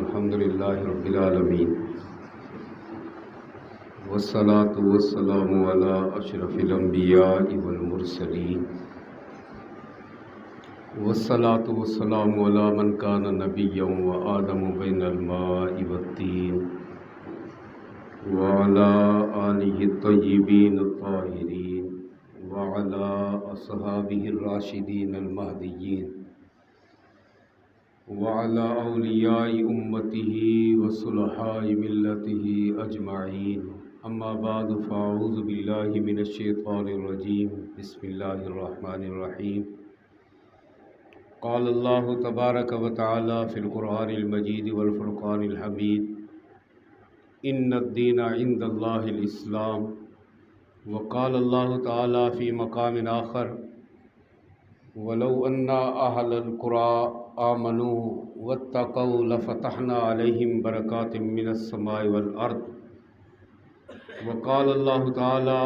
الحمد للہ رب العالمین والصلاة والسلام علی اشرف الانبیاء والمرسلین والصلاة والسلام علی من کان نبیا وآدم بین الماء والطین وعلی آلہ الطیبین الطاہرین وعلی اصحابہ الراشدین المہدیین وعلى أولياء أمته وصلحاء ملته أجمعين أما بعد فأعوذ بالله من الشيطان الرجيم بسم الله الرحمن الرحيم قال الله تبارك وتعالى في القرآن المجيد والفرقان الحميد إن الدين عند الله الإسلام وقال الله تعالى في مقام آخر ولو أن أهل القرى آمنوا واتقوا لفتحنا عليهم بركات من السماء والأرض وقال الله تعالى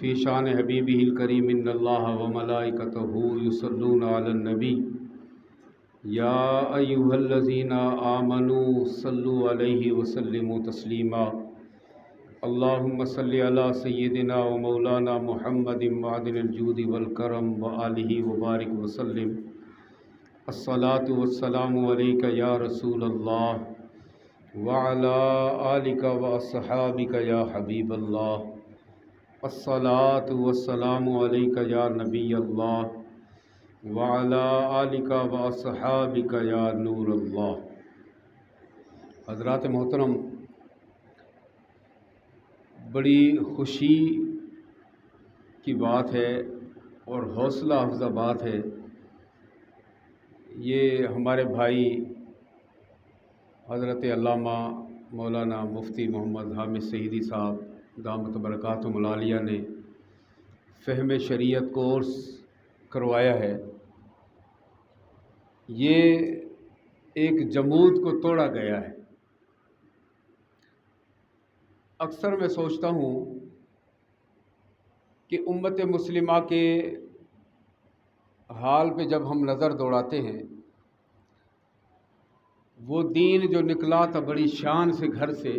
في شان حبيبه الكريم إن الله وملائكته يصلون على النبي يا أيها الذين آمنوا صلوا عليه وسلموا تسليما اللهم صل على سيدنا ومولانا محمد معدن الجود والكرم وآله وبارك وسلم الصلاة والسلام عليك يا رسول الله وعلى آلك وأصحابك يا حبيب الله الصلاة والسلام عليك يا نبي الله وعلى آلك وأصحابك يا نور الله۔ حضرات محترم، بڑی خوشی کی بات ہے اور حوصلہ افزا بات ہے، یہ ہمارے بھائی حضرت علامہ مولانا مفتی محمد حامد سعیدی صاحب دامت برکاتہم العالیہ نے فہم شریعت کورس کروایا ہے۔ یہ ایک جمود کو توڑا گیا ہے۔ اکثر میں سوچتا ہوں کہ امت مسلمہ کے حال پہ جب ہم نظر دوڑاتے ہیں، وہ دین جو نکلا تھا بڑی شان سے گھر سے،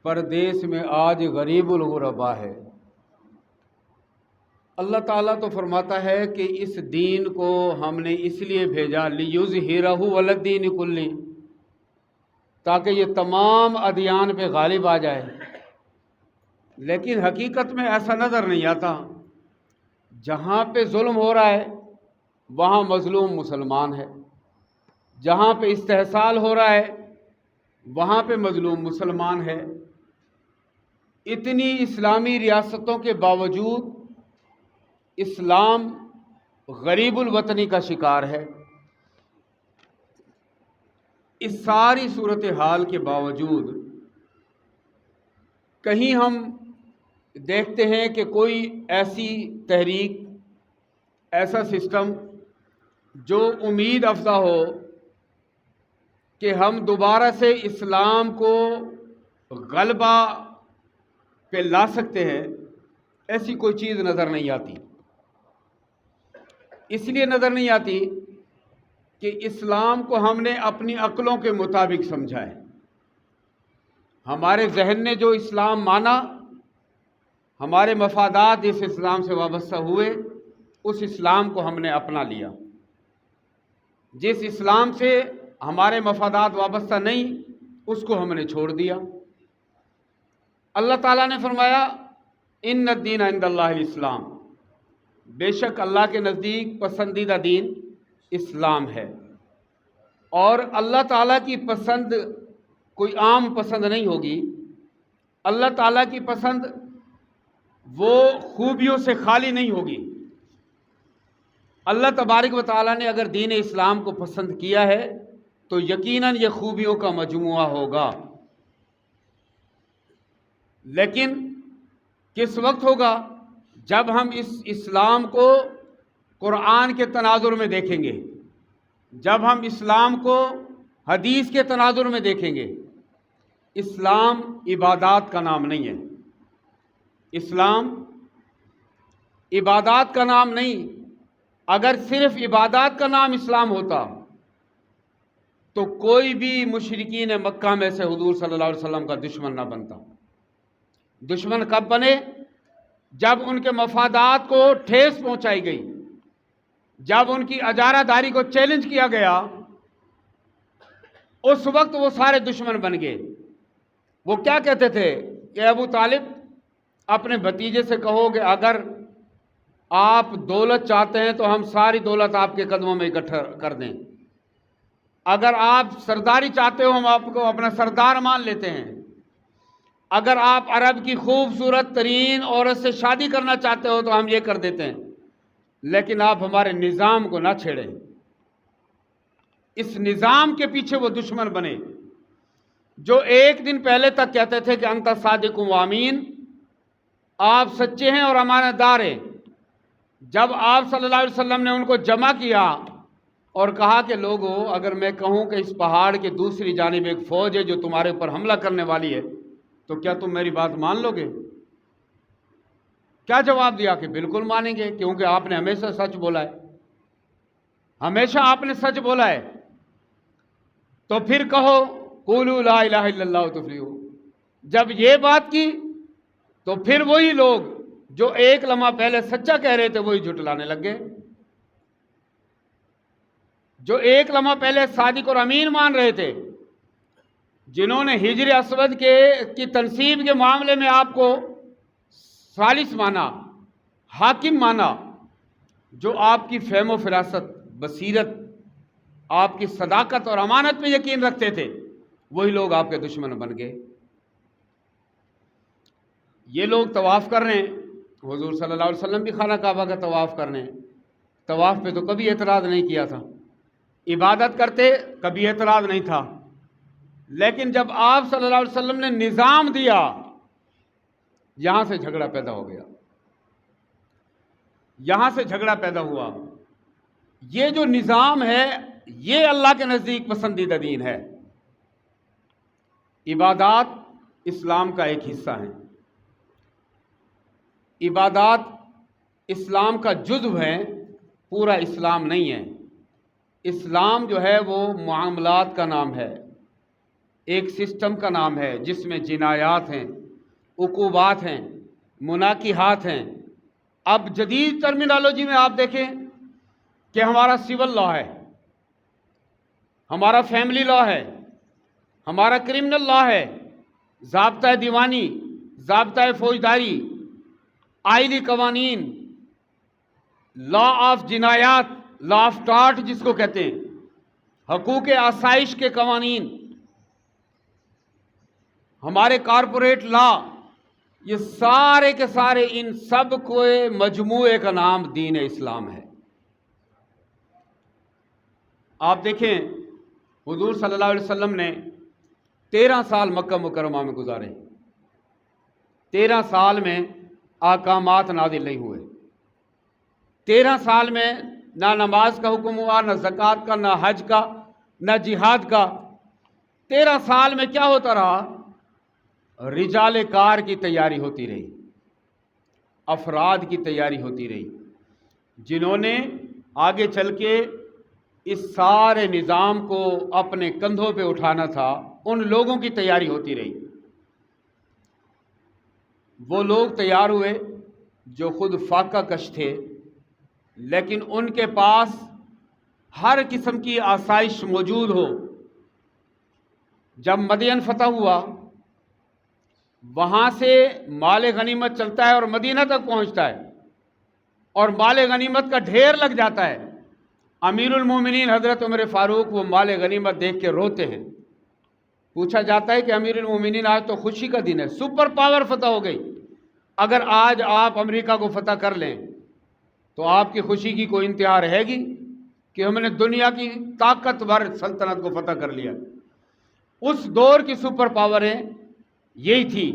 پردیس میں آج غریب الغربا ہے۔ اللہ تعالیٰ تو فرماتا ہے کہ اس دین کو ہم نے اس لیے بھیجا لِیُظْہِرَہُ عَلَى الدِّینِ کُلِّهِ، تاکہ یہ تمام ادیان پہ غالب آ جائے۔ لیکن حقیقت میں ایسا نظر نہیں آتا۔ جہاں پہ ظلم ہو رہا ہے وہاں مظلوم مسلمان ہے، جہاں پہ استحصال ہو رہا ہے وہاں پہ مظلوم مسلمان ہے۔ اتنی اسلامی ریاستوں کے باوجود اسلام غریب الوطنی کا شکار ہے۔ اس ساری صورتحال کے باوجود کہیں ہم دیکھتے ہیں کہ کوئی ایسی تحریک، ایسا سسٹم جو امید افزا ہو کہ ہم دوبارہ سے اسلام کو غلبہ پہ لا سکتے ہیں، ایسی کوئی چیز نظر نہیں آتی۔ اس لیے نظر نہیں آتی کہ اسلام کو ہم نے اپنی عقلوں کے مطابق سمجھا ہے۔ ہمارے ذہن نے جو اسلام مانا، ہمارے مفادات جس اسلام سے وابستہ ہوئے، اس اسلام کو ہم نے اپنا لیا۔ جس اسلام سے ہمارے مفادات وابستہ نہیں، اس کو ہم نے چھوڑ دیا۔ اللہ تعالیٰ نے فرمایا ان الدین عند اللہ الاسلام، بے شک اللہ کے نزدیک پسندیدہ دین اسلام ہے۔ اور اللہ تعالیٰ کی پسند کوئی عام پسند نہیں ہوگی۔ اللہ تعالیٰ کی پسند وہ خوبیوں سے خالی نہیں ہوگی۔ اللہ تبارک و تعالیٰ نے اگر دین اسلام کو پسند کیا ہے تو یقیناً یہ خوبیوں کا مجموعہ ہوگا۔ لیکن کس وقت ہوگا؟ جب ہم اس اسلام کو قرآن کے تناظر میں دیکھیں گے، جب ہم اسلام کو حدیث کے تناظر میں دیکھیں گے۔ اسلام عبادات کا نام نہیں ہے، اسلام عبادات کا نام نہیں۔ اگر صرف عبادات کا نام اسلام ہوتا تو کوئی بھی مشرکین مکہ میں سے حضور صلی اللہ علیہ وسلم کا دشمن نہ بنتا۔ دشمن کب بنے؟ جب ان کے مفادات کو ٹھیس پہنچائی گئی، جب ان کی اجارہ داری کو چیلنج کیا گیا، اس وقت وہ سارے دشمن بن گئے۔ وہ کیا کہتے تھے کہ ابو طالب اپنے بھتیجے سے کہو کہ اگر آپ دولت چاہتے ہیں تو ہم ساری دولت آپ کے قدموں میں اکٹھا کر دیں، اگر آپ سرداری چاہتے ہو ہم آپ کو اپنا سردار مان لیتے ہیں، اگر آپ عرب کی خوبصورت ترین عورت سے شادی کرنا چاہتے ہو تو ہم یہ کر دیتے ہیں، لیکن آپ ہمارے نظام کو نہ چھیڑیں۔ اس نظام کے پیچھے وہ دشمن بنے جو ایک دن پہلے تک کہتے تھے کہ انت صادق و امین، آپ سچے ہیں اور امانت دار ہیں۔ جب آپ صلی اللہ علیہ وسلم نے ان کو جمع کیا اور کہا کہ لوگو اگر میں کہوں کہ اس پہاڑ کے دوسری جانب ایک فوج ہے جو تمہارے اوپر حملہ کرنے والی ہے تو کیا تم میری بات مان لو گے؟ کیا جواب دیا کہ بالکل مانیں گے، کیونکہ آپ نے ہمیشہ سچ بولا ہے، ہمیشہ آپ نے سچ بولا ہے۔ تو پھر کہو قولوا لا الہ الا اللہ تفلحوا۔ جب یہ بات کی تو پھر وہی لوگ جو ایک لمحہ پہلے سچا کہہ رہے تھے وہی جھٹلانے لگ گئے، جو ایک لمحہ پہلے صادق اور امین مان رہے تھے، جنہوں نے ہجر اسود کی تنصیب کے معاملے میں آپ کو ثالث مانا، حاکم مانا، جو آپ کی فہم و فراست، بصیرت، آپ کی صداقت اور امانت پہ یقین رکھتے تھے، وہی لوگ آپ کے دشمن بن گئے۔ یہ لوگ طواف کر رہے ہیں، حضور صلی اللہ علیہ وسلم بھی خانہ کعبہ کا طواف کر رہے ہیں، طواف پہ تو کبھی اعتراض نہیں کیا تھا، عبادت کرتے کبھی اعتراض نہیں تھا، لیکن جب آپ صلی اللہ علیہ وسلم نے نظام دیا، یہاں سے جھگڑا پیدا ہو گیا، یہاں سے جھگڑا پیدا ہوا۔ یہ جو نظام ہے یہ اللہ کے نزدیک پسندیدہ دین ہے۔ عبادات اسلام کا ایک حصہ ہیں، عبادات اسلام کا جزو ہے، پورا اسلام نہیں ہے۔ اسلام جو ہے وہ معاملات کا نام ہے، ایک سسٹم کا نام ہے جس میں جنایات ہیں، عقوبات ہیں، مناکحات ہیں۔ اب جدید ٹرمینالوجی میں آپ دیکھیں کہ ہمارا سول لا ہے، ہمارا فیملی لا ہے، ہمارا کرمنل لا ہے، ضابطۂ دیوانی، ضابطۂ فوجداری، آئلی قوانین، لا آف جنایات، لا آف ٹارٹ جس کو کہتے ہیں، حقوق آسائش کے قوانین، ہمارے کارپوریٹ لا، یہ سارے کے سارے ان سب کو مجموعے کا نام دین اسلام ہے۔ آپ دیکھیں حضور صلی اللہ علیہ وسلم نے 13 سال مکہ مکرمہ میں گزارے، 13 سال میں احکامات نازل نہیں ہوئے، 13 سال میں نہ نماز کا حکم ہوا، نہ زکوٰۃ کا، نہ حج کا، نہ جہاد کا۔ 13 سال میں کیا ہوتا رہا؟ رجال کار کی تیاری ہوتی رہی، افراد کی تیاری ہوتی رہی، جنہوں نے آگے چل کے اس سارے نظام کو اپنے کندھوں پہ اٹھانا تھا، ان لوگوں کی تیاری ہوتی رہی۔ وہ لوگ تیار ہوئے جو خود فاقہ کش تھے، لیکن ان کے پاس ہر قسم کی آسائش موجود ہو۔ جب مدین فتح ہوا، وہاں سے مال غنیمت چلتا ہے اور مدینہ تک پہنچتا ہے، اور مال غنیمت کا ڈھیر لگ جاتا ہے۔ امیر المومنین حضرت عمر فاروق وہ مال غنیمت دیکھ کے روتے ہیں۔ پوچھا جاتا ہے کہ امیر المومنین آج تو خوشی کا دن ہے، سپر پاور فتح ہو گئی، اگر آج آپ امریکہ کو فتح کر لیں تو آپ کی خوشی کی کوئی انتہا رہے گی کہ ہم نے دنیا کی طاقتور سلطنت کو فتح کر لیا؟ اس دور کی سپر پاوریں یہی تھی،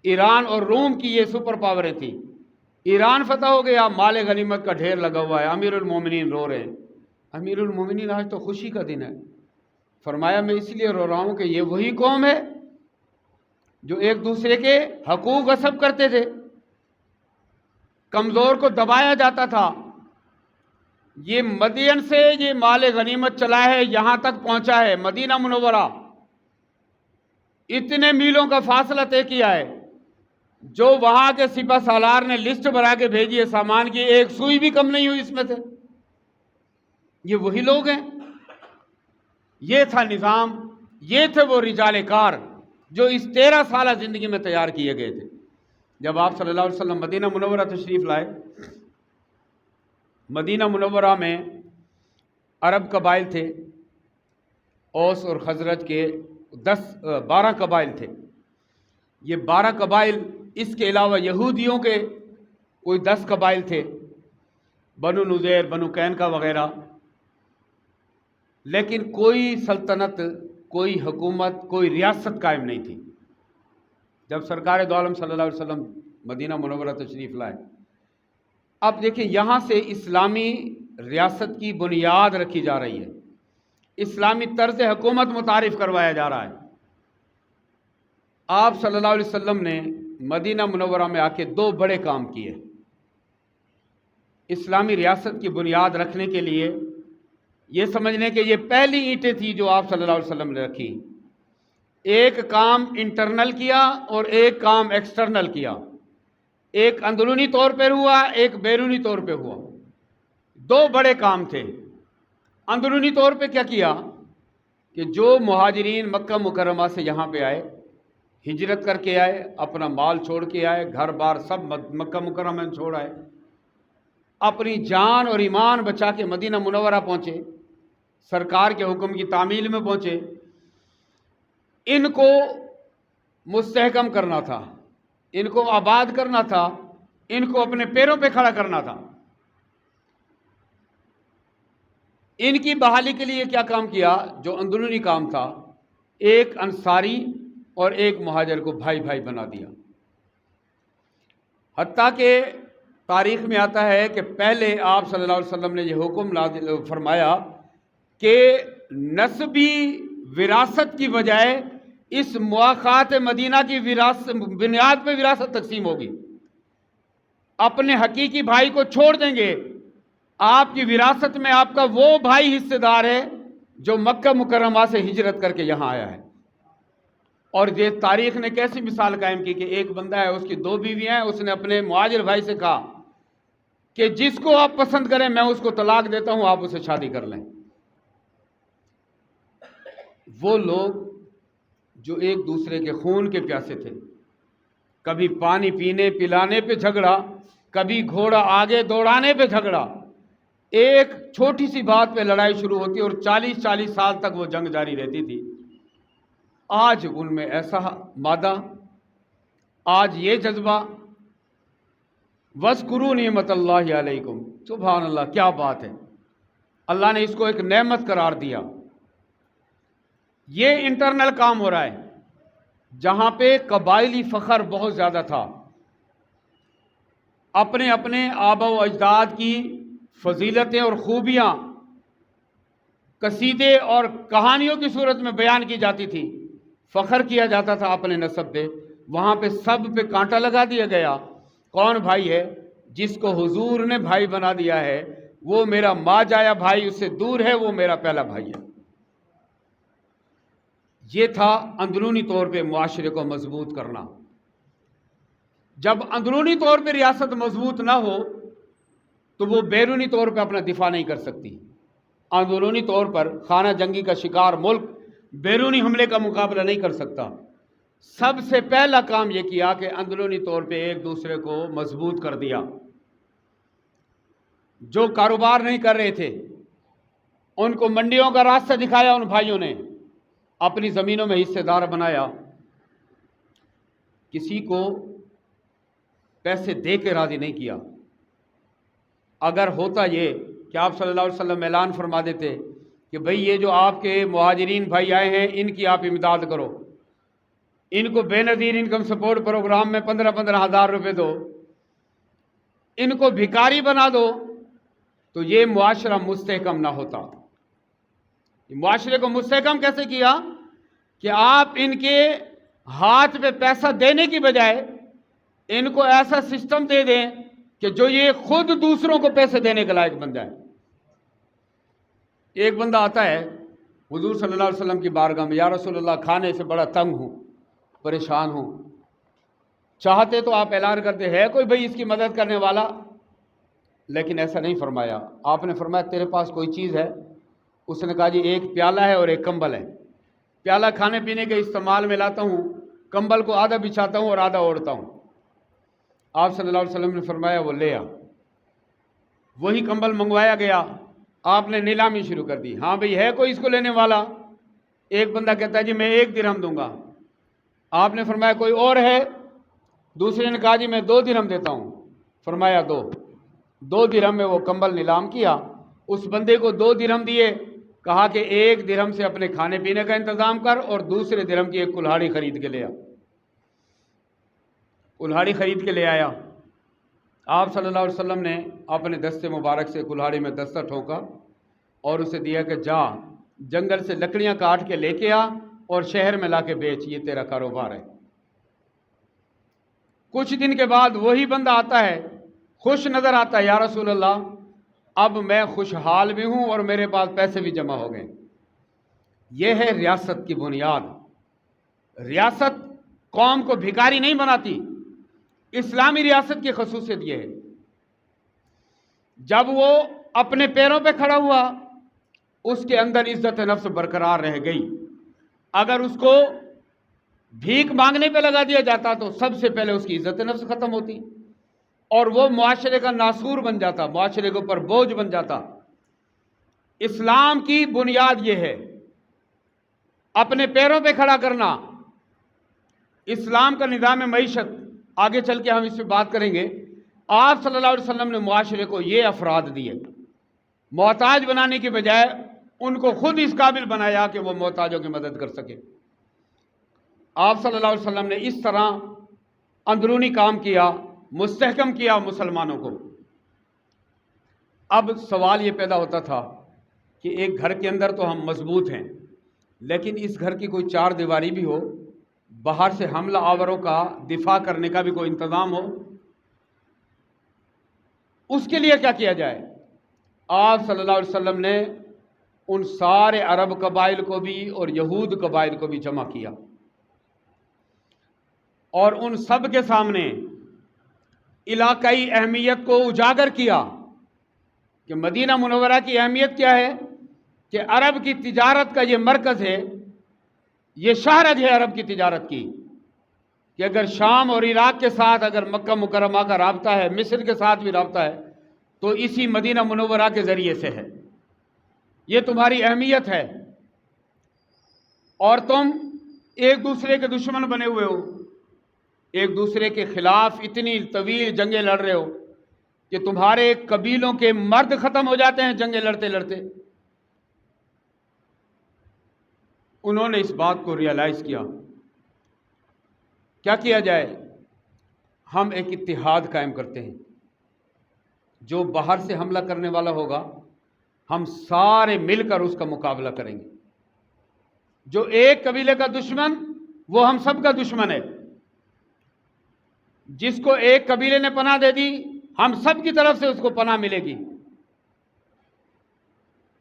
ایران اور روم کی یہ سپر پاوریں تھیں۔ ایران فتح ہو گیا، مال غنیمت کا ڈھیر لگا ہوا ہے، امیر المومنین رو رہے ہیں۔ امیر المومنین آج تو خوشی کا دن ہے۔ فرمایا میں اس لیے رو رہا ہوں کہ یہ وہی قوم ہے جو ایک دوسرے کے حقوق غصب کرتے تھے، کمزور کو دبایا جاتا تھا، یہ مدین سے یہ مال غنیمت چلا ہے، یہاں تک پہنچا ہے مدینہ منورہ، اتنے میلوں کا فاصلہ طے کیا ہے، جو وہاں کے سپہ سالار نے لسٹ بنا کے بھیجی ہے سامان کی، ایک سوئی بھی کم نہیں ہوئی اس میں سے۔ یہ وہی لوگ ہیں، یہ تھا نظام، یہ تھے وہ رجال کار جو اس 13 سالہ زندگی میں تیار کیے گئے تھے۔ جب آپ صلی اللہ علیہ وسلم مدینہ منورہ تشریف لائے، مدینہ منورہ میں عرب قبائل تھے، اوس اور خزرج کے 12 قبائل تھے۔ یہ 12 قبائل، اس کے علاوہ یہودیوں کے کوئی 10 قبائل تھے، بنو نذیر، بنو قینقاع وغیرہ، لیکن کوئی سلطنت، کوئی حکومت، کوئی ریاست قائم نہیں تھی جب سرکار دو عالم صلی اللہ علیہ وسلم مدینہ منورہ تشریف لائے۔ اب دیکھیں، یہاں سے اسلامی ریاست کی بنیاد رکھی جا رہی ہے، اسلامی طرز حکومت متعارف کروایا جا رہا ہے۔ آپ صلی اللہ علیہ وسلم نے مدینہ منورہ میں آ کے 2 بڑے کام کیے اسلامی ریاست کی بنیاد رکھنے کے لیے۔ یہ سمجھنے کہ یہ پہلی اینٹیں تھی جو آپ صلی اللہ علیہ وسلم نے رکھی۔ ایک کام انٹرنل کیا اور ایک کام ایکسٹرنل کیا، ایک اندرونی طور پر ہوا، ایک بیرونی طور پہ ہوا۔ 2 بڑے کام تھے۔ اندرونی طور پہ کیا کیا کہ جو مہاجرین مکہ مکرمہ سے یہاں پہ آئے، ہجرت کر کے آئے، اپنا مال چھوڑ کے آئے، گھر بار سب مکہ مکرمہ میں چھوڑ آئے، اپنی جان اور ایمان بچا کے مدینہ منورہ پہنچے، سرکار کے حکم کی تعمیل میں پہنچے۔ ان کو مستحکم کرنا تھا، ان کو آباد کرنا تھا، ان کو اپنے پیروں پہ کھڑا کرنا تھا۔ ان کی بحالی کے لیے کیا کام کیا؟ جو اندرونی کام تھا، ایک انصاری اور ایک مہاجر کو بھائی بھائی بنا دیا۔ حتیٰ کہ تاریخ میں آتا ہے کہ پہلے آپ صلی اللہ علیہ وسلم نے یہ حکم نازل فرمایا کہ نسبی وراثت کی بجائے اس مواخات مدینہ کی بنیاد پہ وراثت تقسیم ہوگی۔ اپنے حقیقی بھائی کو چھوڑ دیں گے، آپ کی وراثت میں آپ کا وہ بھائی حصے دار ہے جو مکہ مکرمہ سے ہجرت کر کے یہاں آیا ہے۔ اور یہ تاریخ نے کیسی مثال قائم کی کہ ایک بندہ ہے، اس کی 2 بیویاں ہیں، اس نے اپنے مہاجر بھائی سے کہا کہ جس کو آپ پسند کریں میں اس کو طلاق دیتا ہوں، آپ اسے شادی کر لیں۔ وہ لوگ جو ایک دوسرے کے خون کے پیاسے تھے، کبھی پانی پینے پلانے پہ جھگڑا، کبھی گھوڑا آگے دوڑانے پہ جھگڑا، ایک چھوٹی سی بات پہ لڑائی شروع ہوتی اور 40 سال تک وہ جنگ جاری رہتی تھی۔ آج ان میں ایسا مادہ، آج یہ جذبہ، وَاذْكُرُوا نِعْمَتَ اللَّهِ عَلَيْكُمْ، سبحان اللہ، کیا بات ہے! اللہ نے اس کو ایک نعمت قرار دیا۔ یہ انٹرنل کام ہو رہا ہے، جہاں پہ قبائلی فخر بہت زیادہ تھا، اپنے اپنے آبا و اجداد کی فضیلتیں اور خوبیاں قصیدے اور کہانیوں کی صورت میں بیان کی جاتی تھی، فخر کیا جاتا تھا اپنے نسب پہ۔ وہاں پہ سب پہ کانٹا لگا دیا گیا، کون بھائی ہے؟ جس کو حضور نے بھائی بنا دیا ہے وہ میرا ماں جایا بھائی اس سے دور ہے، وہ میرا پہلا بھائی ہے۔ یہ تھا اندرونی طور پہ معاشرے کو مضبوط کرنا۔ جب اندرونی طور پہ ریاست مضبوط نہ ہو تو وہ بیرونی طور پہ اپنا دفاع نہیں کر سکتی۔ اندرونی طور پر خانہ جنگی کا شکار ملک بیرونی حملے کا مقابلہ نہیں کر سکتا۔ سب سے پہلا کام یہ کیا کہ اندرونی طور پہ ایک دوسرے کو مضبوط کر دیا۔ جو کاروبار نہیں کر رہے تھے ان کو منڈیوں کا راستہ دکھایا، ان بھائیوں نے اپنی زمینوں میں حصے دار بنایا، کسی کو پیسے دے کے راضی نہیں کیا۔ اگر ہوتا یہ کہ آپ صلی اللہ علیہ وسلم اعلان فرما دیتے کہ بھئی یہ جو آپ کے مہاجرین بھائی آئے ہیں ان کی آپ امداد کرو، ان کو بے نظیر انکم سپورٹ پروگرام میں 15 ہزار روپے دو، ان کو بھکاری بنا دو، تو یہ معاشرہ مستحکم نہ ہوتا۔ معاشرے کو مستحکم کیسے کیا کہ آپ ان کے ہاتھ پہ پیسہ دینے کی بجائے ان کو ایسا سسٹم دے دیں کہ جو یہ خود دوسروں کو پیسے دینے کے لائق بن جائے۔ ایک بندہ آتا ہے حضور صلی اللہ علیہ وسلم کی بارگاہ میں، یا رسول اللہ کھانے سے بڑا تنگ ہوں، پریشان ہوں، چاہتے تو آپ اعلان کرتے ہے کوئی بھائی اس کی مدد کرنے والا، لیکن ایسا نہیں فرمایا۔ آپ نے فرمایا تیرے پاس کوئی چیز ہے؟ اس نے کہا جی ایک پیالہ ہے اور ایک کمبل ہے۔ پیالہ کھانے پینے کے استعمال میں لاتا ہوں، کمبل کو آدھا بچھاتا ہوں اور آدھا اوڑھتا ہوں۔ آپ صلی اللہ علیہ وسلم نے فرمایا وہ لے آ۔ وہی کمبل منگوایا گیا، آپ نے نیلامی شروع کر دی، ہاں بھئی ہے کوئی اس کو لینے والا؟ ایک بندہ کہتا ہے جی میں 1 درہم دوں گا۔ آپ نے فرمایا کوئی اور ہے؟ دوسرے نے کہا جی میں 2 درہم دیتا ہوں۔ فرمایا 2 درہم میں وہ کمبل نیلام کیا، اس بندے کو 2 درہم دیے، کہا کہ 1 درہم سے اپنے کھانے پینے کا انتظام کر اور دوسرے درہم کی ایک کلہاڑی خرید کے لے آ۔ کلہاڑی خرید کے لے آیا۔ آپ صلی اللہ علیہ وسلم نے اپنے دستے مبارک سے کلہاڑی میں دستہ ٹھوکا اور اسے دیا کہ جا جنگل سے لکڑیاں کاٹ کے لے کے آ اور شہر میں لا کے بیچ، یہ تیرا کاروبار ہے۔ کچھ دن کے بعد وہی بندہ آتا ہے، خوش نظر آتا ہے، یا رسول اللہ اب میں خوشحال بھی ہوں اور میرے پاس پیسے بھی جمع ہو گئے۔ یہ ہے ریاست کی بنیاد۔ ریاست قوم کو بھکاری نہیں بناتی، اسلامی ریاست کی خصوصیت یہ ہے۔ جب وہ اپنے پیروں پہ کھڑا ہوا، اس کے اندر عزت نفس برقرار رہ گئی۔ اگر اس کو بھیک مانگنے پہ لگا دیا جاتا تو سب سے پہلے اس کی عزت نفس ختم ہوتی اور وہ معاشرے کا ناسور بن جاتا، معاشرے کے اوپر بوجھ بن جاتا۔ اسلام کی بنیاد یہ ہے، اپنے پیروں پہ کھڑا کرنا۔ اسلام کا نظام معیشت، آگے چل کے ہم اس پہ بات کریں گے۔ آپ صلی اللہ علیہ وسلم نے معاشرے کو یہ افراد دیے، محتاج بنانے کی بجائے ان کو خود اس قابل بنایا کہ وہ محتاجوں کی مدد کر سکے۔ آپ صلی اللہ علیہ وسلم نے اس طرح اندرونی کام کیا، مستحکم کیا مسلمانوں کو۔ اب سوال یہ پیدا ہوتا تھا کہ ایک گھر کے اندر تو ہم مضبوط ہیں، لیکن اس گھر کی کوئی 4 دیواری بھی ہو، باہر سے حملہ آوروں کا دفاع کرنے کا بھی کوئی انتظام ہو، اس کے لیے کیا کیا جائے؟ آپ صلی اللہ علیہ وسلم نے ان سارے عرب قبائل کو بھی اور یہود قبائل کو بھی جمع کیا اور ان سب کے سامنے علاقائی اہمیت کو اجاگر کیا کہ مدینہ منورہ کی اہمیت کیا ہے، کہ عرب کی تجارت کا یہ مرکز ہے، یہ شاہرگ ہے عرب کی تجارت کی، کہ اگر شام اور عراق کے ساتھ اگر مکہ مکرمہ کا رابطہ ہے، مصر کے ساتھ بھی رابطہ ہے، تو اسی مدینہ منورہ کے ذریعے سے ہے۔ یہ تمہاری اہمیت ہے اور تم ایک دوسرے کے دشمن بنے ہوئے ہو، ایک دوسرے کے خلاف اتنی طویل جنگیں لڑ رہے ہو کہ تمہارے قبیلوں کے مرد ختم ہو جاتے ہیں جنگیں لڑتے لڑتے۔ انہوں نے اس بات کو ریئلائز کیا، کیا کیا جائے؟ ہم ایک اتحاد قائم کرتے ہیں، جو باہر سے حملہ کرنے والا ہوگا ہم سارے مل کر اس کا مقابلہ کریں گے۔ جو ایک قبیلے کا دشمن وہ ہم سب کا دشمن ہے، جس کو ایک قبیلے نے پناہ دے دی ہم سب کی طرف سے اس کو پناہ ملے گی۔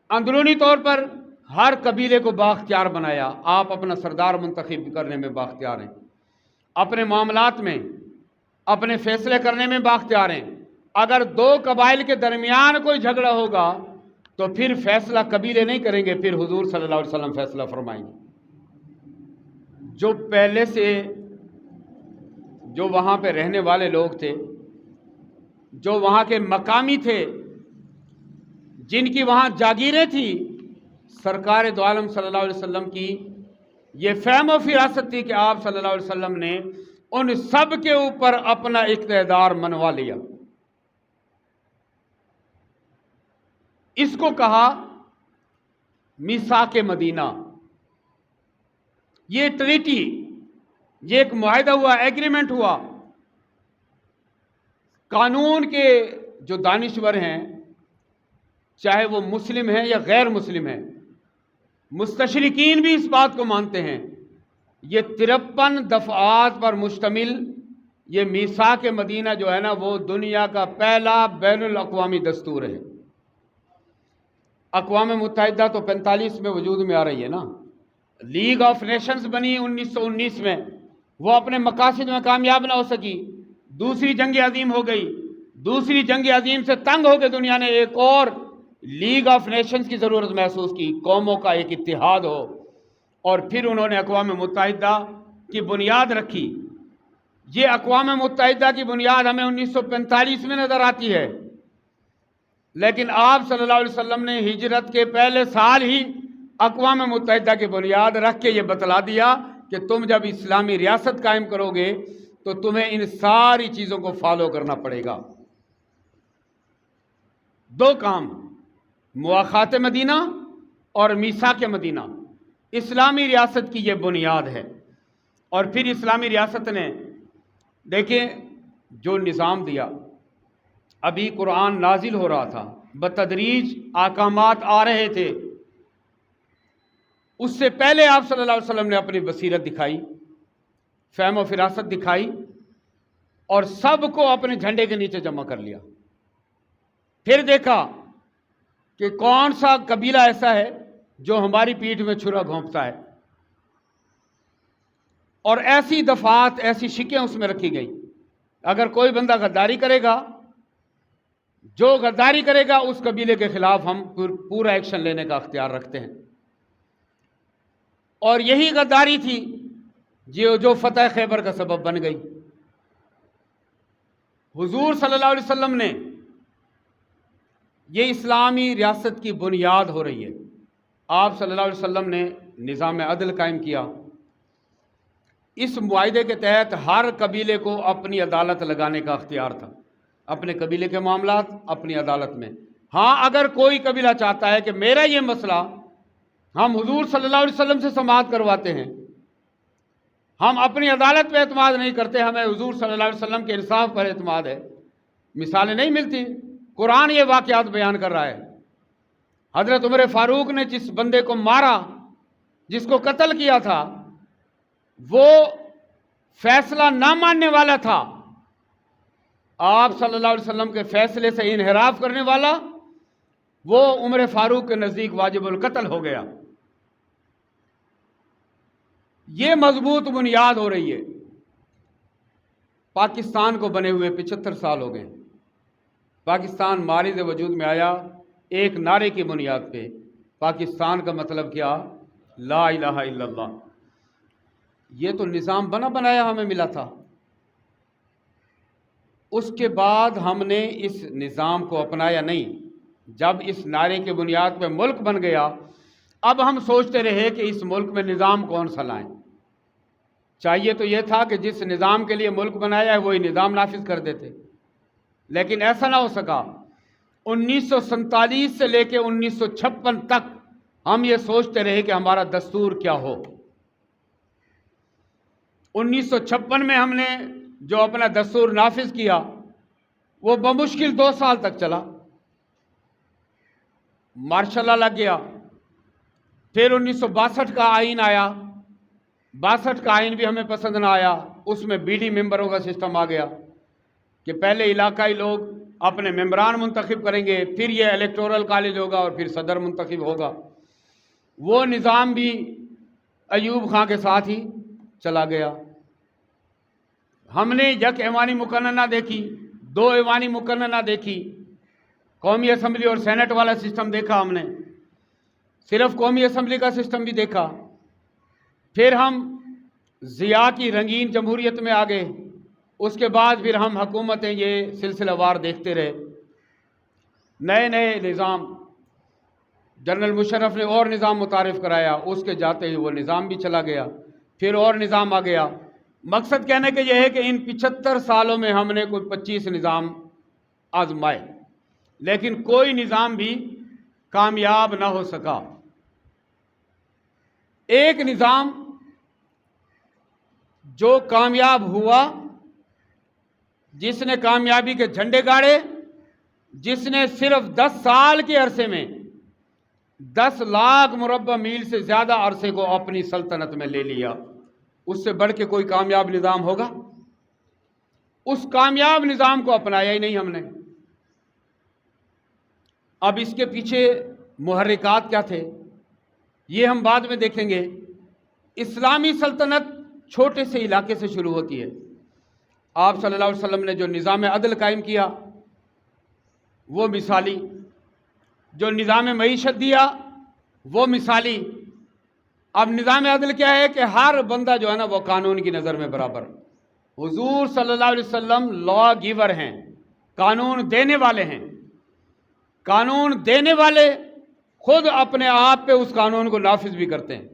اندرونی طور پر ہر قبیلے کو بااختیار بنایا، آپ اپنا سردار منتخب کرنے میں بااختیار ہیں، اپنے معاملات میں، اپنے فیصلے کرنے میں بااختیار ہیں۔ اگر 2 قبائل کے درمیان کوئی جھگڑا ہوگا تو پھر فیصلہ قبیلے نہیں کریں گے، پھر حضور صلی اللہ علیہ وسلم فیصلہ فرمائیں گے۔ جو پہلے سے جو وہاں پہ رہنے والے لوگ تھے، جو وہاں کے مقامی تھے، جن کی وہاں جاگیریں تھیں، سرکار دو عالم صلی اللہ علیہ وسلم کی یہ فہم و فراست تھی کہ آپ صلی اللہ علیہ وسلم نے ان سب کے اوپر اپنا اقتدار منوا لیا۔ اس کو کہا میثاق مدینہ۔ یہ ٹریٹی، یہ ایک معاہدہ ہوا، ایگریمنٹ ہوا۔ قانون کے جو دانشور ہیں، چاہے وہ مسلم ہیں یا غیر مسلم ہیں، مستشرقین بھی اس بات کو مانتے ہیں، یہ 53 دفعات پر مشتمل یہ میثاق مدینہ جو ہے نا، وہ دنیا کا پہلا بین الاقوامی دستور ہے۔ اقوام متحدہ تو 45 میں وجود میں آ رہی ہے نا، لیگ آف نیشنز بنی 1919 میں، وہ اپنے مقاصد میں کامیاب نہ ہو سکی، دوسری جنگ عظیم ہو گئی، دوسری جنگ عظیم سے تنگ ہو کے دنیا نے ایک اور لیگ آف نیشنز کی ضرورت محسوس کی، قوموں کا ایک اتحاد ہو، اور پھر انہوں نے اقوام متحدہ کی بنیاد رکھی۔ یہ اقوام متحدہ کی بنیاد ہمیں 1945 میں نظر آتی ہے، لیکن آپ صلی اللہ علیہ وسلم نے ہجرت کے پہلے سال ہی اقوام متحدہ کی بنیاد رکھ کے یہ بتلا دیا کہ تم جب اسلامی ریاست قائم کرو گے تو تمہیں ان ساری چیزوں کو فالو کرنا پڑے گا۔ دو کام، مواخات مدینہ اور میثاق مدینہ، اسلامی ریاست کی یہ بنیاد ہے۔ اور پھر اسلامی ریاست نے دیکھیں جو نظام دیا، ابھی قرآن نازل ہو رہا تھا، بتدریج احکامات آ رہے تھے، اس سے پہلے آپ صلی اللہ علیہ وسلم نے اپنی بصیرت دکھائی، فہم و فراست دکھائی، اور سب کو اپنے جھنڈے کے نیچے جمع کر لیا۔ پھر دیکھا کہ کون سا قبیلہ ایسا ہے جو ہماری پیٹھ میں چھرا گھونپتا ہے، اور ایسی دفعات، ایسی شکیں اس میں رکھی گئی، اگر کوئی بندہ غداری کرے گا، جو غداری کرے گا اس قبیلے کے خلاف ہم پورا ایکشن لینے کا اختیار رکھتے ہیں۔ اور یہی غداری تھی جو فتح خیبر کا سبب بن گئی۔ حضور صلی اللہ علیہ وسلم نے، یہ اسلامی ریاست کی بنیاد ہو رہی ہے، آپ صلی اللہ علیہ وسلم نے نظام عدل قائم کیا۔ اس معاہدے کے تحت ہر قبیلے کو اپنی عدالت لگانے کا اختیار تھا، اپنے قبیلے کے معاملات اپنی عدالت میں۔ ہاں، اگر کوئی قبیلہ چاہتا ہے کہ میرا یہ مسئلہ ہم حضور صلی اللہ علیہ وسلم سے سماعت کرواتے ہیں، ہم اپنی عدالت پہ اعتماد نہیں کرتے، ہمیں حضور صلی اللہ علیہ وسلم کے انصاف پر اعتماد ہے، مثالیں نہیں ملتی، قرآن یہ واقعات بیان کر رہا ہے۔ حضرت عمر فاروق نے جس بندے کو مارا، جس کو قتل کیا تھا، وہ فیصلہ نہ ماننے والا تھا، آپ صلی اللہ علیہ وسلم کے فیصلے سے انحراف کرنے والا، وہ عمر فاروق کے نزدیک واجب القتل ہو گیا۔ یہ مضبوط بنیاد ہو رہی ہے۔ پاکستان کو بنے ہوئے 75 سال ہو گئے۔ پاکستان مارد وجود میں آیا ایک نعرے کی بنیاد پہ، پاکستان کا مطلب کیا؟ لا الہ الا اللہ۔ یہ تو نظام بنا بنایا ہمیں ملا تھا۔ اس کے بعد ہم نے اس نظام کو اپنایا نہیں۔ جب اس نعرے کی بنیاد پہ ملک بن گیا، اب ہم سوچتے رہے کہ اس ملک میں نظام کون سا لائیں۔ چاہیے تو یہ تھا کہ جس نظام کے لیے ملک بنایا ہے وہی نظام نافذ کر دیتے، لیکن ایسا نہ ہو سکا۔ 1947 سے لے کے 1956 تک ہم یہ سوچتے رہے کہ ہمارا دستور کیا ہو۔ 1956 میں ہم نے جو اپنا دستور نافذ کیا وہ بمشکل 2 سال تک چلا، مارشاء اللہ لگ گیا۔ پھر 1962 کا آئین آیا، 62 کا آئین بھی ہمیں پسند نہ آیا، اس میں بی ڈی ممبروں کا سسٹم آ گیا کہ پہلے علاقائی لوگ اپنے ممبران منتخب کریں گے، پھر یہ الیکٹورل کالج ہوگا اور پھر صدر منتخب ہوگا۔ وہ نظام بھی ایوب خان کے ساتھ ہی چلا گیا۔ ہم نے یک ایوانی مقننہ دیکھی، 2 ایوانی مقننہ دیکھی، قومی اسمبلی اور سینٹ والا سسٹم دیکھا ہم نے، صرف قومی اسمبلی کا سسٹم بھی دیکھا۔ پھر ہم ضیاء کی رنگین جمہوریت میں آ گئے، اس کے بعد پھر ہم حکومتیں یہ سلسلہ وار دیکھتے رہے، نئے نئے نظام۔ جنرل مشرف نے اور نظام متعارف کرایا، اس کے جاتے ہی وہ نظام بھی چلا گیا، پھر اور نظام آ گیا۔ مقصد کہنے کے یہ ہے کہ ان 75 سالوں میں ہم نے کوئی 25 نظام آزمائے، لیکن کوئی نظام بھی کامیاب نہ ہو سکا۔ ایک نظام جو کامیاب ہوا، جس نے کامیابی کے جھنڈے گاڑے، جس نے صرف 10 سال کے عرصے میں 10 لاکھ مربع میل سے زیادہ عرصے کو اپنی سلطنت میں لے لیا، اس سے بڑھ کے کوئی کامیاب نظام ہوگا؟ اس کامیاب نظام کو اپنایا ہی نہیں ہم نے۔ اب اس کے پیچھے محرکات کیا تھے، یہ ہم بعد میں دیکھیں گے۔ اسلامی سلطنت چھوٹے سے علاقے سے شروع ہوتی ہے۔ آپ صلی اللہ علیہ وسلم نے جو نظام عدل قائم کیا وہ مثالی، جو نظام معیشت دیا وہ مثالی۔ اب نظام عدل کیا ہے کہ ہر بندہ جو ہے نا وہ قانون کی نظر میں برابر۔ حضور صلی اللہ علیہ وسلم لا گیور ہیں، قانون دینے والے ہیں۔ قانون دینے والے خود اپنے آپ پہ اس قانون کو نافذ بھی کرتے ہیں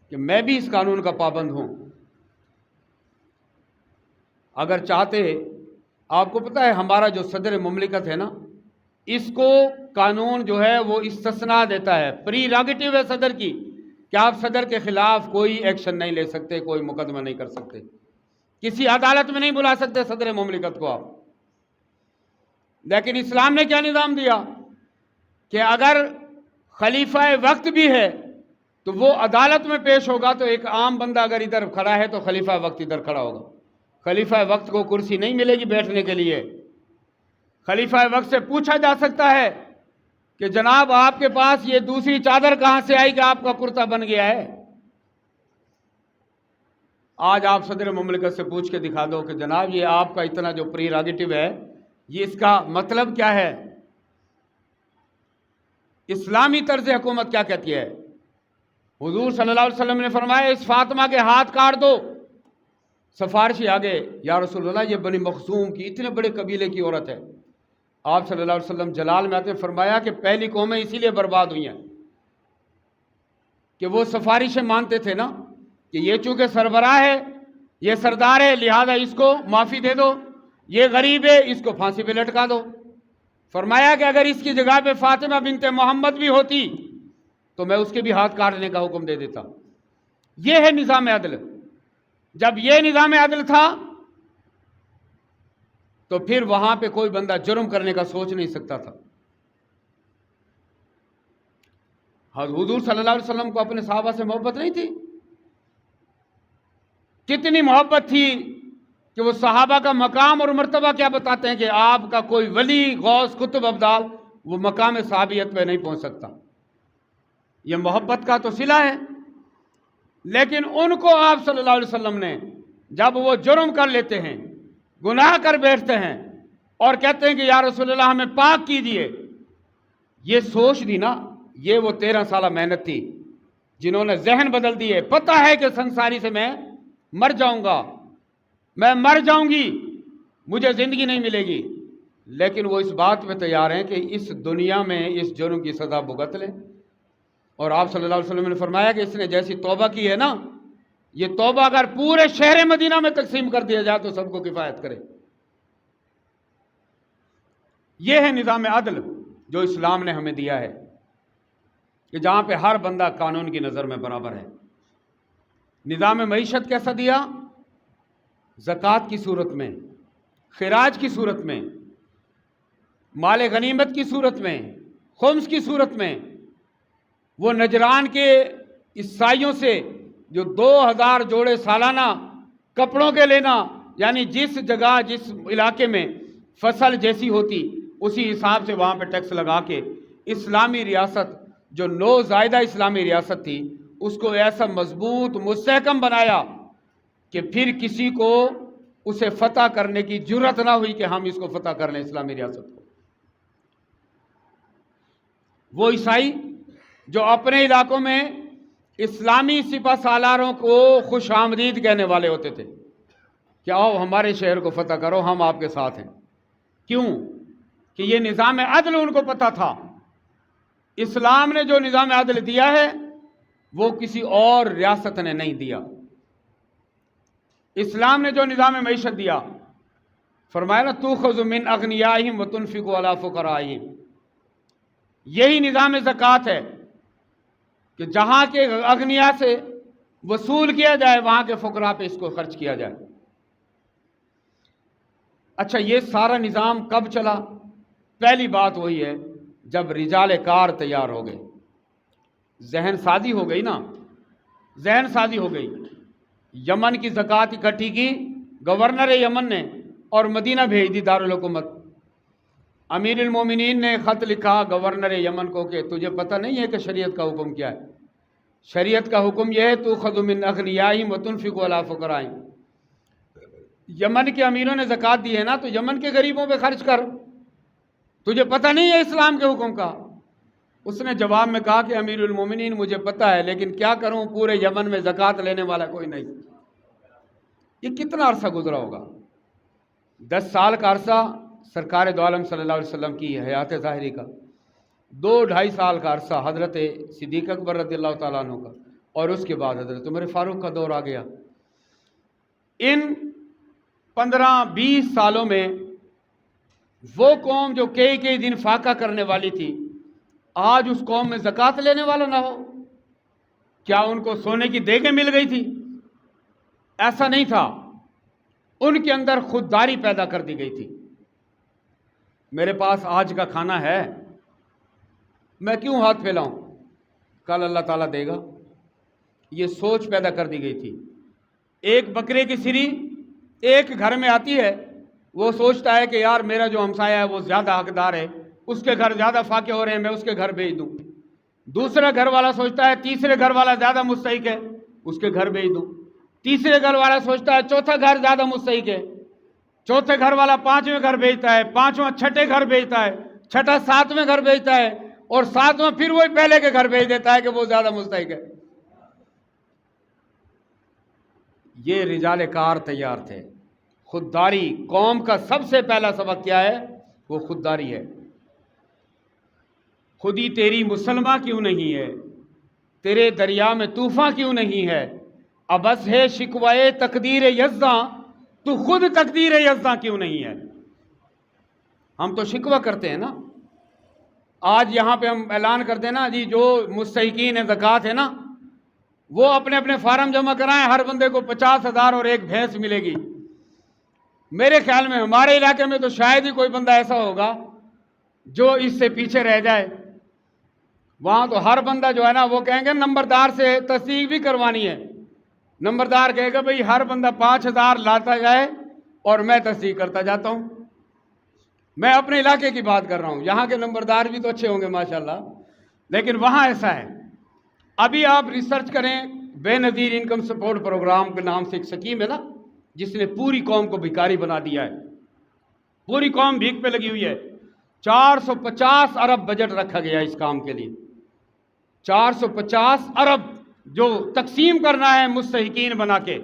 کہ میں بھی اس قانون کا پابند ہوں۔ اگر چاہتے، آپ کو پتہ ہے ہمارا جو صدر مملکت ہے نا، اس کو قانون جو ہے وہ استثناء دیتا ہے، پریراگیٹو ہے صدر کی کہ آپ صدر کے خلاف کوئی ایکشن نہیں لے سکتے، کوئی مقدمہ نہیں کر سکتے، کسی عدالت میں نہیں بلا سکتے صدر مملکت کو آپ۔ لیکن اسلام نے کیا نظام دیا کہ اگر خلیفہ وقت بھی ہے تو وہ عدالت میں پیش ہوگا تو ایک عام بندہ اگر ادھر کھڑا ہے تو خلیفہ وقت ادھر کھڑا ہوگا۔ خلیفہ وقت کو کرسی نہیں ملے گی بیٹھنے کے لیے۔ خلیفہ وقت سے پوچھا جا سکتا ہے کہ جناب آپ کے پاس یہ دوسری چادر کہاں سے آئی کہ آپ کا کرتا بن گیا ہے؟ آج آپ صدر مملکت سے پوچھ کے دکھا دو کہ جناب یہ آپ کا اتنا جو پریراگیٹو ہے یہ اس کا مطلب کیا ہے؟ اسلامی طرز حکومت کیا کہتی ہے؟ حضور صلی اللہ علیہ وسلم نے فرمایا اس فاطمہ کے ہاتھ کاٹ دو۔ سفارشی آگے، یا رسول اللہ یہ بنی مخزوم کی اتنے بڑے قبیلے کی عورت ہے۔ آپ صلی اللہ علیہ وسلم جلال میں آتے فرمایا کہ پہلی قومیں اسی لیے برباد ہوئی ہیں کہ وہ سفارشیں مانتے تھے نا کہ یہ چونکہ سربراہ ہے، یہ سردار ہے، لہذا اس کو معافی دے دو، یہ غریب ہے اس کو پھانسی پہ لٹکا دو۔ فرمایا کہ اگر اس کی جگہ پہ فاطمہ بنت محمد بھی ہوتی تو میں اس کے بھی ہاتھ کاٹنے کا حکم دے دیتا۔ یہ ہے نظام عدل۔ جب یہ نظام عدل تھا تو پھر وہاں پہ کوئی بندہ جرم کرنے کا سوچ نہیں سکتا تھا۔ حضور صلی اللہ علیہ وسلم کو اپنے صحابہ سے محبت نہیں تھی؟ کتنی محبت تھی کہ وہ صحابہ کا مقام اور مرتبہ کیا بتاتے ہیں کہ آپ کا کوئی ولی، غوث، قطب، ابدال وہ مقام صحابیت پہ نہیں پہنچ سکتا۔ یہ محبت کا تو صلہ ہے۔ لیکن ان کو آپ صلی اللہ علیہ وسلم نے جب وہ جرم کر لیتے ہیں، گناہ کر بیٹھتے ہیں اور کہتے ہیں کہ یا رسول اللہ ہمیں پاک کیجیے، یہ سوچ دی نا، یہ وہ 13 سالہ محنت تھی جنہوں نے ذہن بدل دیے۔ پتہ ہے کہ سنساری سے میں مر جاؤں گا، میں مر جاؤں گی، مجھے زندگی نہیں ملے گی، لیکن وہ اس بات پہ تیار ہیں کہ اس دنیا میں اس جرم کی سزا بھگت لیں۔ اور آپ صلی اللہ علیہ وسلم نے فرمایا کہ اس نے جیسی توبہ کی ہے نا، یہ توبہ اگر پورے شہر مدینہ میں تقسیم کر دیا جائے تو سب کو کفایت کرے۔ یہ ہے نظام عدل جو اسلام نے ہمیں دیا ہے کہ جہاں پہ ہر بندہ قانون کی نظر میں برابر ہے۔ نظام معیشت کیسا دیا؟ زکوٰۃ کی صورت میں، خراج کی صورت میں، مال غنیمت کی صورت میں، خمس کی صورت میں۔ وہ نجران کے عیسائیوں سے جو 2000 جوڑے سالانہ کپڑوں کے لینا، یعنی جس جگہ جس علاقے میں فصل جیسی ہوتی اسی حساب سے وہاں پہ ٹیکس لگا کے اسلامی ریاست جو نو زائدہ اسلامی ریاست تھی اس کو ایسا مضبوط مستحکم بنایا کہ پھر کسی کو اسے فتح کرنے کی جرت نہ ہوئی کہ ہم اس کو فتح کر لیں اسلامی ریاست کو۔ وہ عیسائی جو اپنے علاقوں میں اسلامی سپہ سالاروں کو خوش آمدید کہنے والے ہوتے تھے کہ آؤ ہمارے شہر کو فتح کرو، ہم آپ کے ساتھ ہیں۔ کیوں؟ کہ یہ نظام عدل ان کو پتہ تھا۔ اسلام نے جو نظام عدل دیا ہے وہ کسی اور ریاست نے نہیں دیا۔ اسلام نے جو نظام معیشت دیا، فرمایا نا تُؤْخَذُ مِنْ أَغْنِيَائِهِمْ وَتُنْفِقُ عَلَىٰ فُقَرَائِهِمْ۔ یہی نظام زکوٰۃ ہے کہ جہاں کے اغنیا سے وصول کیا جائے وہاں کے فقراء پہ اس کو خرچ کیا جائے۔ اچھا، یہ سارا نظام کب چلا؟ پہلی بات وہی ہے جب رجال کار تیار ہو گئے، ذہن سازی ہو گئی نا، ذہن سازی ہو گئی۔ یمن کی زکوٰۃ اکٹھی کی گورنر یمن نے اور مدینہ بھیج دی دارالحکومت۔ امیر المومنین نے خط لکھا گورنر یمن کو کہ تجھے پتہ نہیں ہے کہ شریعت کا حکم کیا ہے؟ شریعت کا حکم یہ ہے تو خذ من اغنیائہم وتنفق علی فقرائہم، یمن کے امیروں نے زکوٰۃ دی ہے نا، تو یمن کے غریبوں پہ خرچ کر، تجھے پتہ نہیں ہے اسلام کے حکم کا؟ اس نے جواب میں کہا کہ امیر المومنین مجھے پتہ ہے، لیکن کیا کروں، پورے یمن میں زکوٰۃ لینے والا کوئی نہیں۔ یہ کتنا عرصہ گزرا ہوگا؟ 10 سال کا عرصہ سرکار دو عالم صلی اللہ علیہ وسلم کی حیات ظاہری کا، 2-2.5 سال کا عرصہ حضرت صدیق اکبر رضی اللہ تعالیٰ عنہ کا، اور اس کے بعد حضرت عمر فاروق کا دور آ گیا۔ ان 15-20 سالوں میں وہ قوم جو کئی دن فاقہ کرنے والی تھی، آج اس قوم میں زکوٰۃ لینے والا نہ ہو؟ کیا ان کو سونے کی دیگیں مل گئی تھی؟ ایسا نہیں تھا، ان کے اندر خودداری پیدا کر دی گئی تھی۔ میرے پاس آج کا کھانا ہے، میں کیوں ہاتھ پھیلاؤں، کل اللہ تعالیٰ دے گا، یہ سوچ پیدا کر دی گئی تھی۔ ایک بکرے کی سری ایک گھر میں آتی ہے، وہ سوچتا ہے کہ یار میرا جو ہمسایہ ہے وہ زیادہ حقدار ہے، اس کے گھر زیادہ فاقے ہو رہے ہیں، میں اس کے گھر بھیج دوں۔ دوسرا گھر والا سوچتا ہے تیسرے گھر والا زیادہ مستحق ہے، اس کے گھر بھیج دوں۔ تیسرے گھر والا سوچتا ہے چوتھا گھر زیادہ مستحق ہے، چوتھے گھر والا 5ویں گھر بھیجتا ہے، 5واں چھٹے گھر بھیجتا ہے، چھٹا 7ویں گھر بھیجتا ہے، اور 7واں پھر وہی پہلے کے گھر بھیج دیتا ہے کہ وہ زیادہ مستحق ہے۔ یہ رجال کار تیار تھے۔ خودداری قوم کا سب سے پہلا سبق کیا ہے؟ وہ خودداری ہے۔ خودی تیری مسلمہ کیوں نہیں ہے، تیرے دریا میں طوفاں کیوں نہیں ہے، ابس ہے شکوائے تقدیر یزداں، تو خود تقدیر یزداں کیوں نہیں ہے؟ ہم تو شکوہ کرتے ہیں نا، آج یہاں پہ ہم اعلان کرتے ہیں نا جی جو مستحقین زکوٰۃ ہے نا، وہ اپنے اپنے فارم جمع کرائیں، ہر بندے کو 50,000 اور ایک بھینس ملے گی۔ میرے خیال میں ہمارے علاقے میں تو شاید ہی کوئی بندہ ایسا ہوگا جو اس سے پیچھے رہ جائے۔ وہاں تو ہر بندہ جو ہے نا وہ کہیں گے نمبردار سے تصدیق بھی کروانی ہے، نمبردار کہے گا بھئی ہر بندہ 5,000 لاتا جائے اور میں تصدیق کرتا جاتا ہوں۔ میں اپنے علاقے کی بات کر رہا ہوں، یہاں کے نمبردار بھی تو اچھے ہوں گے ماشاءاللہ، لیکن وہاں ایسا ہے۔ ابھی آپ ریسرچ کریں، بے نظیر انکم سپورٹ پروگرام کے نام سے ایک سکیم ہے نا، جس نے پوری قوم کو بھکاری بنا دیا ہے، پوری قوم بھیک پہ لگی ہوئی ہے۔ 450 ارب بجٹ رکھا گیا اس کام کے لیے، 450 ارب جو تقسیم کرنا ہے مستحقین بنا کے۔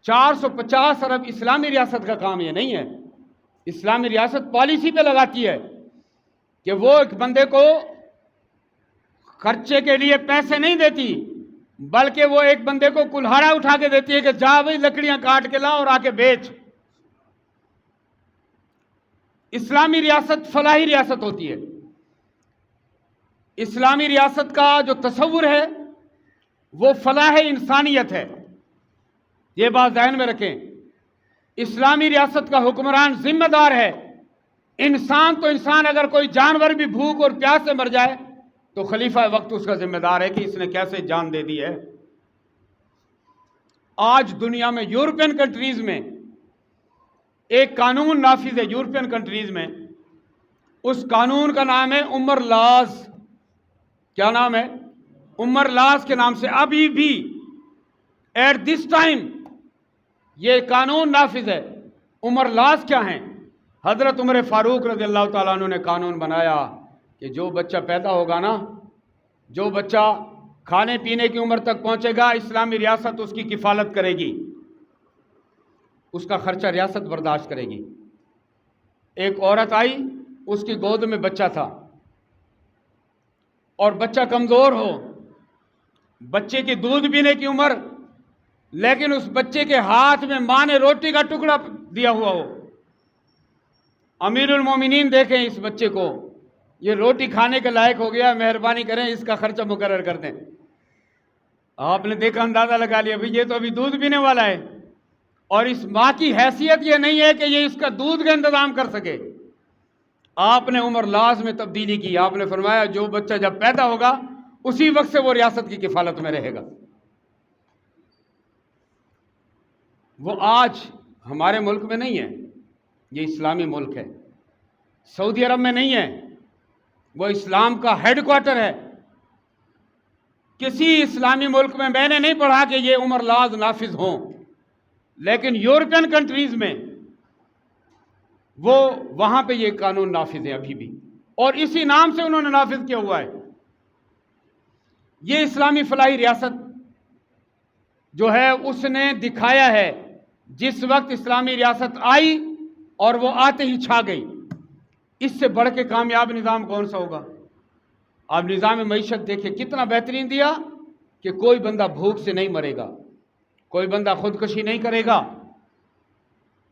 450 ارب اسلامی ریاست کا کام یہ نہیں ہے۔ اسلامی ریاست پالیسی پہ لگاتی ہے کہ وہ ایک بندے کو خرچے کے لیے پیسے نہیں دیتی، بلکہ وہ ایک بندے کو کلہاڑا اٹھا کے دیتی ہے کہ جا بھائی لکڑیاں کاٹ کے لا اور آ کے بیچ۔ اسلامی ریاست فلاحی ریاست ہوتی ہے۔ اسلامی ریاست کا جو تصور ہے وہ فلاح انسانیت ہے، یہ بات ذہن میں رکھیں۔ اسلامی ریاست کا حکمران ذمہ دار ہے، انسان تو انسان، اگر کوئی جانور بھی بھوک اور پیاس سے مر جائے تو خلیفہ وقت اس کا ذمہ دار ہے کہ اس نے کیسے جان دے دی ہے۔ آج دنیا میں یورپین کنٹریز میں ایک قانون نافذ ہے، یورپین کنٹریز میں، اس قانون کا نام ہے عمر لاز۔ کیا نام ہے؟ عمر لاز کے نام سے ابھی بھی ایٹ دس ٹائم یہ قانون نافذ ہے۔ عمر لاز کیا ہیں؟ حضرت عمر فاروق رضی اللہ تعالیٰ عنہ نے قانون بنایا کہ جو بچہ پیدا ہوگا نا، جو بچہ کھانے پینے کی عمر تک پہنچے گا، اسلامی ریاست اس کی کفالت کرے گی، اس کا خرچہ ریاست برداشت کرے گی۔ ایک عورت آئی، اس کی گود میں بچہ تھا اور بچہ کمزور ہو، بچے کی دودھ پینے کی عمر، لیکن اس بچے کے ہاتھ میں ماں نے روٹی کا ٹکڑا دیا ہوا ہو۔ امیر المومنین دیکھیں اس بچے کو، یہ روٹی کھانے کے لائق ہو گیا، مہربانی کریں اس کا خرچہ مقرر کر دیں۔ آپ نے دیکھا، اندازہ لگا لیا بھئی یہ تو ابھی دودھ پینے والا ہے، اور اس ماں کی حیثیت یہ نہیں ہے کہ یہ اس کا دودھ کا انتظام کر سکے۔ آپ نے عمر لاز میں تبدیلی کی، آپ نے فرمایا جو بچہ جب پیدا ہوگا اسی وقت سے وہ ریاست کی کفالت میں رہے گا۔ وہ آج ہمارے ملک میں نہیں ہے، یہ اسلامی ملک ہے، سعودی عرب میں نہیں ہے، وہ اسلام کا ہیڈ کوارٹر ہے۔ کسی اسلامی ملک میں میں نے نہیں پڑھا کہ یہ عمر لاز نافذ ہوں، لیکن یورپین کنٹریز میں وہ وہاں پہ یہ قانون نافذ ہے ابھی بھی، اور اسی نام سے انہوں نے نافذ کیا ہوا ہے۔ یہ اسلامی فلاحی ریاست جو ہے اس نے دکھایا ہے، جس وقت اسلامی ریاست آئی اور وہ آتے ہی چھا گئی، اس سے بڑھ کے کامیاب نظام کون سا ہوگا؟ آپ نظام معیشت دیکھیں کتنا بہترین دیا کہ کوئی بندہ بھوک سے نہیں مرے گا، کوئی بندہ خودکشی نہیں کرے گا،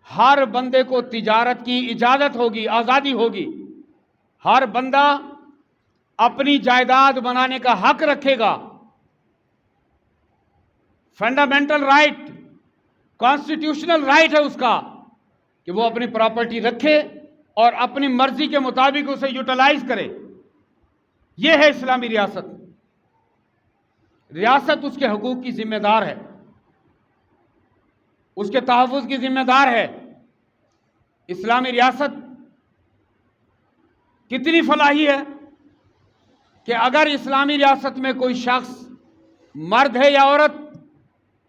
ہر بندے کو تجارت کی اجازت ہوگی، آزادی ہوگی، ہر بندہ اپنی جائیداد بنانے کا حق رکھے گا، فنڈامنٹل رائٹ، کانسٹیٹیوشنل رائٹ ہے اس کا کہ وہ اپنی پراپرٹی رکھے اور اپنی مرضی کے مطابق اسے یوٹیلائز کرے۔ یہ ہے اسلامی ریاست۔ ریاست اس کے حقوق کی ذمہ دار ہے، اس کے تحفظ کی ذمہ دار ہے۔ اسلامی ریاست کتنی فلاحی ہے کہ اگر اسلامی ریاست میں کوئی شخص مرد ہے یا عورت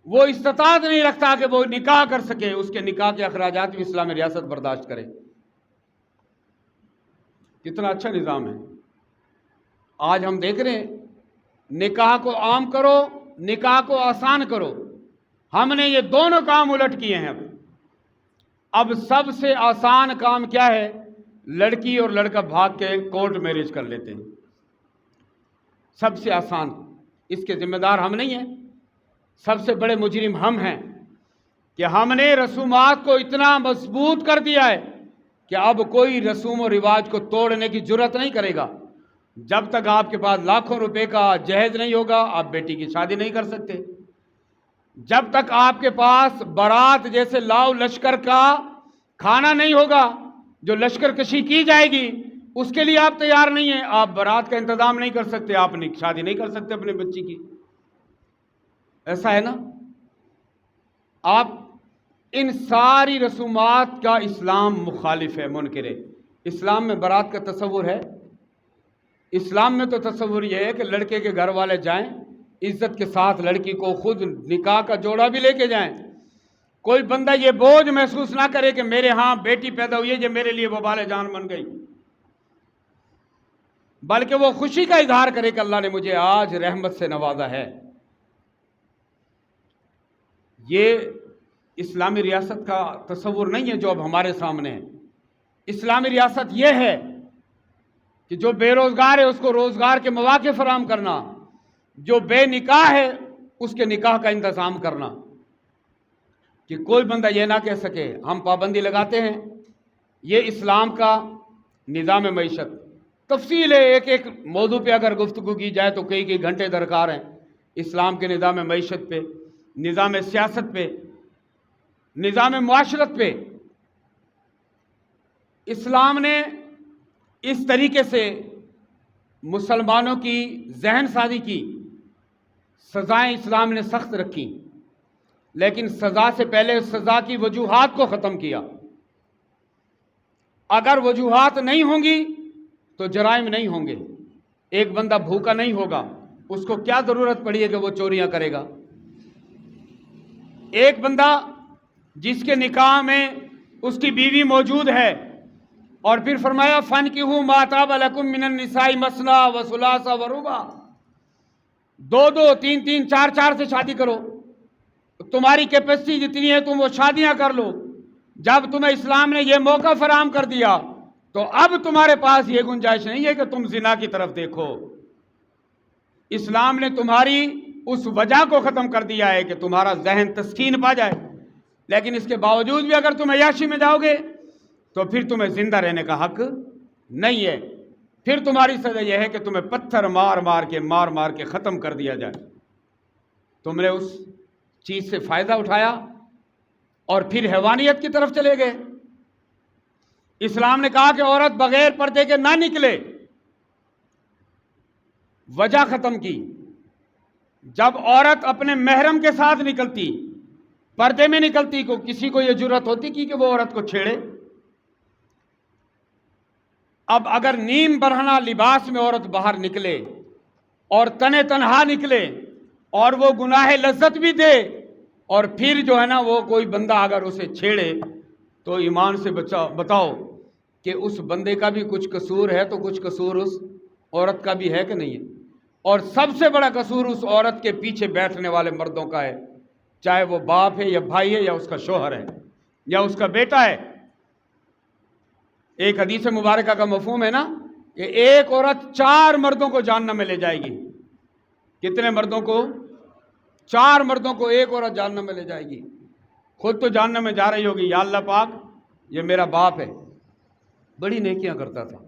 وہ استطاعت نہیں رکھتا کہ وہ نکاح کر سکے، اس کے نکاح کے اخراجات بھی اسلامی ریاست برداشت کرے۔ کتنا اچھا نظام ہے۔ آج ہم دیکھ رہے ہیں نکاح کو عام کرو، نکاح کو آسان کرو، ہم نے یہ دونوں کام الٹ کیے ہیں۔ اب سب سے آسان کام کیا ہے؟ لڑکی اور لڑکا بھاگ کے کورٹ میرج کر لیتے ہیں، سب سے آسان۔ اس کے ذمہ دار ہم نہیں ہیں، سب سے بڑے مجرم ہم ہیں کہ ہم نے رسومات کو اتنا مضبوط کر دیا ہے کہ اب کوئی رسوم و رواج کو توڑنے کی جرت نہیں کرے گا۔ جب تک آپ کے پاس لاکھوں روپے کا جہیز نہیں ہوگا آپ بیٹی کی شادی نہیں کر سکتے، جب تک آپ کے پاس بارات جیسے لاؤ لشکر کا کھانا نہیں ہوگا، جو لشکر کشی کی جائے گی اس کے لیے آپ تیار نہیں ہیں، آپ بارات کا انتظام نہیں کر سکتے، آپ شادی نہیں کر سکتے اپنے بچی کی۔ ایسا ہے نا؟ آپ ان ساری رسومات کا اسلام مخالف ہے، منکر ہے۔ اسلام میں بارات کا تصور ہے؟ اسلام میں تو تصور یہ ہے کہ لڑکے کے گھر والے جائیں، عزت کے ساتھ لڑکی کو خود نکاح کا جوڑا بھی لے کے جائیں، کوئی بندہ یہ بوجھ محسوس نہ کرے کہ میرے ہاں بیٹی پیدا ہوئی ہے جو میرے لیے وبال جان بن گئی، بلکہ وہ خوشی کا اظہار کرے کہ اللہ نے مجھے آج رحمت سے نوازا ہے۔ یہ اسلامی ریاست کا تصور نہیں ہے جو اب ہمارے سامنے ہے۔ اسلامی ریاست یہ ہے کہ جو بے روزگار ہے اس کو روزگار کے مواقع فراہم کرنا، جو بے نکاح ہے اس کے نکاح کا انتظام کرنا، کہ کوئی بندہ یہ نہ کہہ سکے ہم پابندی لگاتے ہیں۔ یہ اسلام کا نظام معیشت تفصیل ہے، ایک ایک موضوع پہ اگر گفتگو کی جائے تو کئی گھنٹے درکار ہیں۔ اسلام کے نظام معیشت پہ، نظام سیاست پہ، نظام معاشرت پہ اسلام نے اس طریقے سے مسلمانوں کی ذہن سازی کی۔ سزائیں اسلام نے سخت رکھی، لیکن سزا سے پہلے سزا کی وجوہات کو ختم کیا۔ اگر وجوہات نہیں ہوں گی تو جرائم نہیں ہوں گے۔ ایک بندہ بھوکا نہیں ہوگا، اس کو کیا ضرورت پڑی ہے کہ وہ چوریاں کرے گا؟ ایک بندہ جس کے نکاح میں اس کی بیوی موجود ہے، اور پھر فرمایا فَانْكِحُوا مَا طَابَ لَكُم مِّنَ النِّسَاءِ مَثْنَىٰ وَثُلَاثَ وَرُبَاعَ، دو تین چار سے شادی کرو، تمہاری کیپیسٹی جتنی ہے تم وہ شادیاں کر لو۔ جب تمہیں اسلام نے یہ موقع فراہم کر دیا تو اب تمہارے پاس یہ گنجائش نہیں ہے کہ تم زنا کی طرف دیکھو۔ اسلام نے تمہاری اس وجہ کو ختم کر دیا ہے کہ تمہارا ذہن تسکین پا جائے، لیکن اس کے باوجود بھی اگر تم عیاشی میں جاؤ گے تو پھر تمہیں زندہ رہنے کا حق نہیں ہے۔ پھر تمہاری سزا یہ ہے کہ تمہیں پتھر مار مار کے ختم کر دیا جائے۔ تم نے اس چیز سے فائدہ اٹھایا اور پھر حیوانیت کی طرف چلے گئے۔ اسلام نے کہا کہ عورت بغیر پردے کے نہ نکلے، وجہ ختم کی۔ جب عورت اپنے محرم کے ساتھ نکلتی، پردے میں نکلتی، کو کسی کو یہ جرت ہوتی کہ وہ عورت کو چھیڑے؟ اب اگر نیم برہنہ لباس میں عورت باہر نکلے اور تنے تنہا نکلے اور وہ گناہ لذت بھی دے اور پھر جو ہے نا وہ کوئی بندہ اگر اسے چھیڑے تو ایمان سے بتاؤ کہ اس بندے کا بھی کچھ قصور ہے تو کچھ قصور اس عورت کا بھی ہے کہ نہیں ہے؟ اور سب سے بڑا قصور اس عورت کے پیچھے بیٹھنے والے مردوں کا ہے، چاہے وہ باپ ہے یا بھائی ہے یا اس کا شوہر ہے یا اس کا بیٹا ہے۔ ایک حدیث مبارکہ کا مفہوم ہے نا کہ ایک عورت 4 مردوں کو جہنم میں لے جائے گی۔ کتنے مردوں کو؟ 4 مردوں کو ایک عورت جہنم میں لے جائے گی۔ خود تو جہنم میں جا رہی ہوگی، یا اللہ پاک یہ میرا باپ ہے، بڑی نیکیاں کرتا تھا،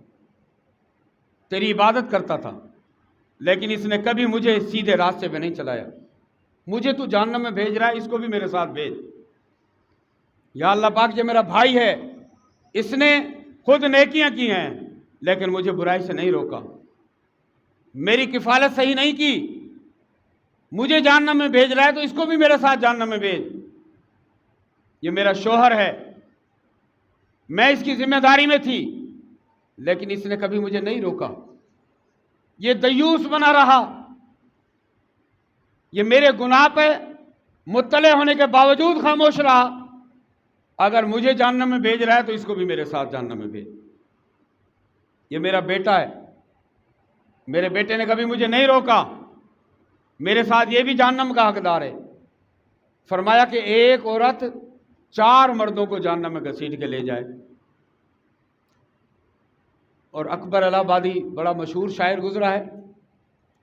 تیری عبادت کرتا تھا، لیکن اس نے کبھی مجھے سیدھے راستے پہ نہیں چلایا، مجھے تو جہنم میں بھیج رہا ہے، اس کو بھی میرے ساتھ بھیج۔ یا اللہ پاک یہ میرا بھائی ہے، اس نے خود نیکیاں کی ہیں لیکن مجھے برائی سے نہیں روکا، میری کفالت صحیح نہیں کی، مجھے جہنم میں بھیج رہا ہے تو اس کو بھی میرے ساتھ جہنم میں بھیج۔ یہ میرا شوہر ہے، میں اس کی ذمہ داری میں تھی لیکن اس نے کبھی مجھے نہیں روکا، یہ دیوس بنا رہا، یہ میرے گناہ پہ مطلع ہونے کے باوجود خاموش رہا، اگر مجھے جہنم میں بھیج رہا ہے تو اس کو بھی میرے ساتھ جہنم میں بھیج۔ یہ میرا بیٹا ہے، میرے بیٹے نے کبھی مجھے نہیں روکا، میرے ساتھ یہ بھی جہنم کا حقدار ہے۔ فرمایا کہ ایک عورت 4 مردوں کو جہنم میں گھسیٹ کے لے جائے۔ اور اکبر الہ آبادی بڑا مشہور شاعر گزرا ہے،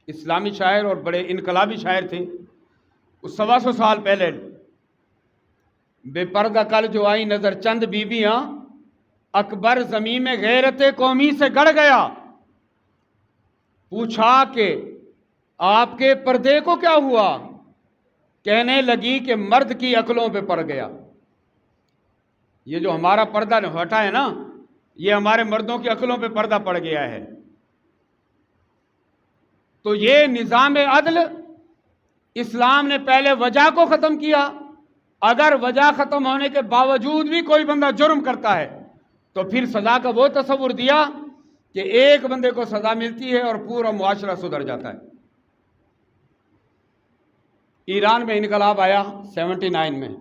اسلامی شاعر اور بڑے انقلابی شاعر تھے۔ اس 125 سال پہلے بے پردہ کل جو آئی نظر چند بیبیاں، اکبر زمین میں غیرت قومی سے گڑ گیا، پوچھا کہ آپ کے پردے کو کیا ہوا، کہنے لگی کہ مرد کی عقلوں پہ پڑ گیا۔ یہ جو ہمارا پردہ ہٹا ہے نا، یہ ہمارے مردوں کی عقلوں پہ پردہ پڑ گیا ہے۔ تو یہ نظام عدل اسلام نے پہلے وجہ کو ختم کیا، اگر وجہ ختم ہونے کے باوجود بھی کوئی بندہ جرم کرتا ہے تو پھر سزا کا وہ تصور دیا کہ ایک بندے کو سزا ملتی ہے اور پورا معاشرہ سدھر جاتا ہے۔ ایران میں انقلاب آیا 79 میں،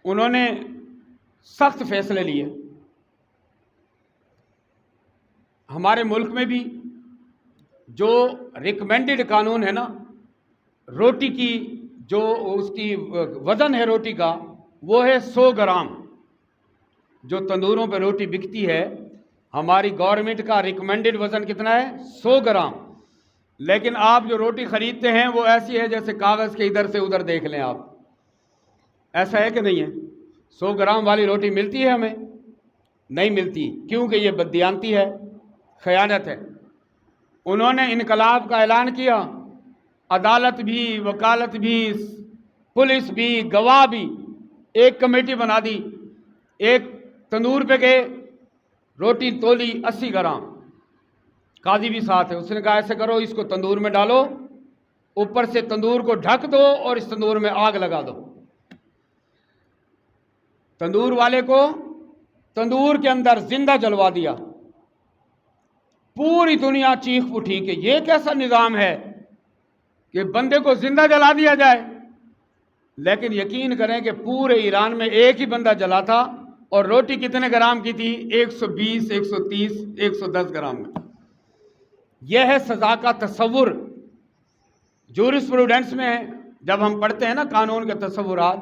انہوں نے سخت فیصلے لیے۔ ہمارے ملک میں بھی جو ریکمینڈڈ قانون ہے نا، روٹی کی جو اس کی وزن ہے روٹی کا وہ ہے 100 گرام، جو تندوروں پہ روٹی بکتی ہے ہماری گورنمنٹ کا ریکمینڈڈ وزن کتنا ہے؟ 100 گرام۔ لیکن آپ جو روٹی خریدتے ہیں وہ ایسی ہے جیسے کاغذ کے ادھر سے ادھر دیکھ لیں آپ، ایسا ہے کہ نہیں ہے؟ 100 گرام والی روٹی ملتی ہے ہمیں؟ نہیں ملتی، کیونکہ یہ بددیانتی ہے، خیانت ہے۔ انہوں نے انقلاب کا اعلان کیا، عدالت بھی، وکالت بھی، پولیس بھی، گواہ بھی، ایک کمیٹی بنا دی، ایک تندور پہ گئے، روٹی تولی 80 گرام، قاضی بھی ساتھ ہے، اس نے کہا ایسے کرو، اس کو تندور میں ڈالو، اوپر سے تندور کو ڈھک دو اور اس تندور میں آگ لگا دو۔ تندور والے کو تندور کے اندر زندہ جلوا دیا۔ پوری دنیا چیخ اٹھی کہ یہ کیسا نظام ہے کہ بندے کو زندہ جلا دیا جائے۔ لیکن یقین کریں کہ پورے ایران میں ایک ہی بندہ جلا تھا، اور روٹی کتنے گرام کی تھی؟ 120، 130، 110 گرام میں۔ یہ ہے سزا کا تصور۔ جورسپروڈنس میں جب ہم پڑھتے ہیں نا قانون کے تصورات،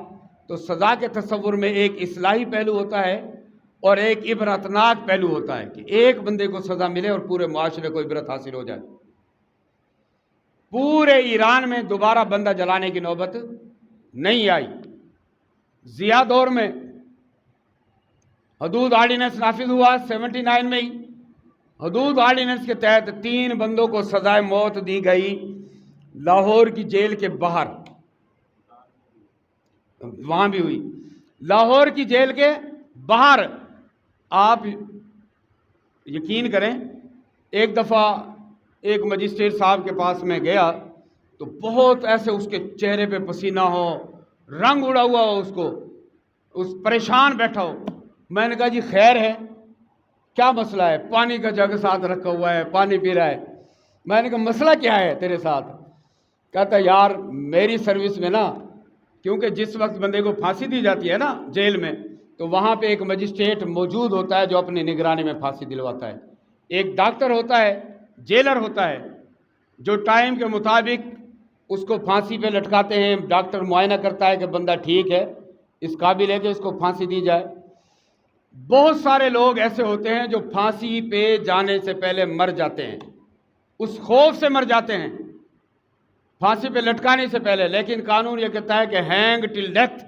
تو سزا کے تصور میں ایک اصلاحی پہلو ہوتا ہے اور ایک عبرتناک پہلو ہوتا ہے کہ ایک بندے کو سزا ملے اور پورے معاشرے کو عبرت حاصل ہو جائے۔ پورے ایران میں دوبارہ بندہ جلانے کی نوبت نہیں آئی۔ ضیاء دور میں حدود آرڈیننس نافذ ہوا 79 میں ہی۔ حدود آرڈیننس کے تحت 3 بندوں کو سزائے موت دی گئی لاہور کی جیل کے باہر، وہاں بھی ہوئی لاہور کی جیل کے باہر۔ آپ یقین کریں، ایک دفعہ ایک مجسٹریٹ صاحب کے پاس میں گیا تو بہت ایسے اس کے چہرے پہ پسینہ ہو، رنگ اڑا ہوا ہو، اس پریشان بیٹھا ہو۔ میں نے کہا جی خیر ہے؟ کیا مسئلہ ہے؟ پانی کا جگ ساتھ رکھا ہوا ہے، پانی پی رہا ہے۔ میں نے کہا مسئلہ کیا ہے تیرے ساتھ؟ کہتا یار میری سروس میں نا، کیونکہ جس وقت بندے کو پھانسی دی جاتی ہے نا جیل میں، تو وہاں پہ ایک مجسٹریٹ موجود ہوتا ہے جو اپنی نگرانی میں پھانسی دلواتا ہے۔ ایک ڈاکٹر ہوتا ہے، جیلر ہوتا ہے، جو ٹائم کے مطابق اس کو پھانسی پہ لٹکاتے ہیں۔ ڈاکٹر معائنہ کرتا ہے کہ بندہ ٹھیک ہے، اس قابل ہے کہ اس کو پھانسی دی جائے۔ بہت سارے لوگ ایسے ہوتے ہیں جو پھانسی پہ جانے سے پہلے مر جاتے ہیں، اس خوف سے مر جاتے ہیں پھانسی پہ لٹکانے سے پہلے، لیکن قانون یہ کہتا ہے کہ ہینگ ٹل ڈیتھ،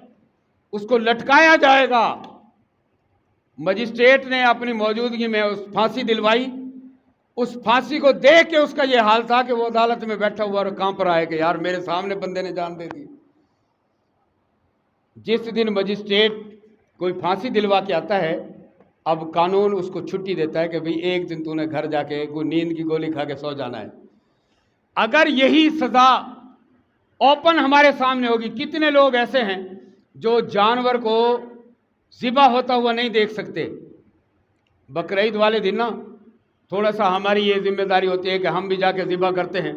اس کو لٹکایا جائے گا۔ مجسٹریٹ نے اپنی موجودگی میں اس پھانسی دلوائی۔ اس پھانسی کو دیکھ کے اس کا یہ حال تھا کہ وہ عدالت میں بیٹھا ہوا اور کانپ رہا ہے کہ یار میرے سامنے بندے نے جان دے دی۔ جس دن مجسٹریٹ کوئی پھانسی دلوا کے آتا ہے، اب قانون اس کو چھٹی دیتا ہے کہ بھئی ایک دن تو نے گھر جا کے کوئی نیند کی گولی کھا کے سو جانا ہے۔ اگر یہی سزا اوپن ہمارے سامنے ہوگی، کتنے لوگ ایسے ہیں جو جانور کو ذبح ہوتا ہوا نہیں دیکھ سکتے؟ بقرعید والے دن نا تھوڑا سا ہماری یہ ذمہ داری ہوتی ہے کہ ہم بھی جا کے ذبح کرتے ہیں،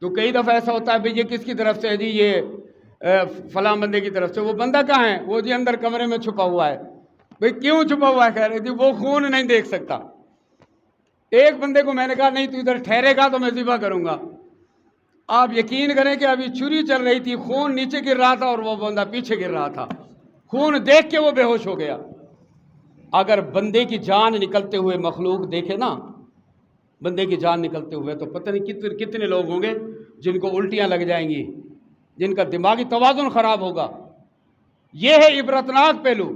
تو کئی دفعہ ایسا ہوتا ہے بھئی یہ کس کی طرف سے ہے جی؟ یہ فلاں بندے کی طرف سے۔ وہ بندہ کہاں ہے؟ وہ جی اندر کمرے میں چھپا ہوا ہے۔ بھئی کیوں چھپا ہوا ہے؟ کہہ رہے تھی وہ خون نہیں دیکھ سکتا۔ ایک بندے کو میں نے کہا نہیں تو ادھر ٹھہرے گا تو میں ذبح کروں گا۔ آپ یقین کریں کہ ابھی چھری چل رہی تھی، خون نیچے گر رہا تھا اور وہ بندہ پیچھے گر رہا تھا، خون دیکھ کے وہ بے ہوش ہو گیا۔ اگر بندے کی جان نکلتے ہوئے مخلوق دیکھے نا، بندے کی جان نکلتے ہوئے، تو پتہ نہیں کتنے لوگ ہوں گے جن کو الٹیاں لگ جائیں گی، جن کا دماغی توازن خراب ہوگا۔ یہ ہے عبرتناک پہلو۔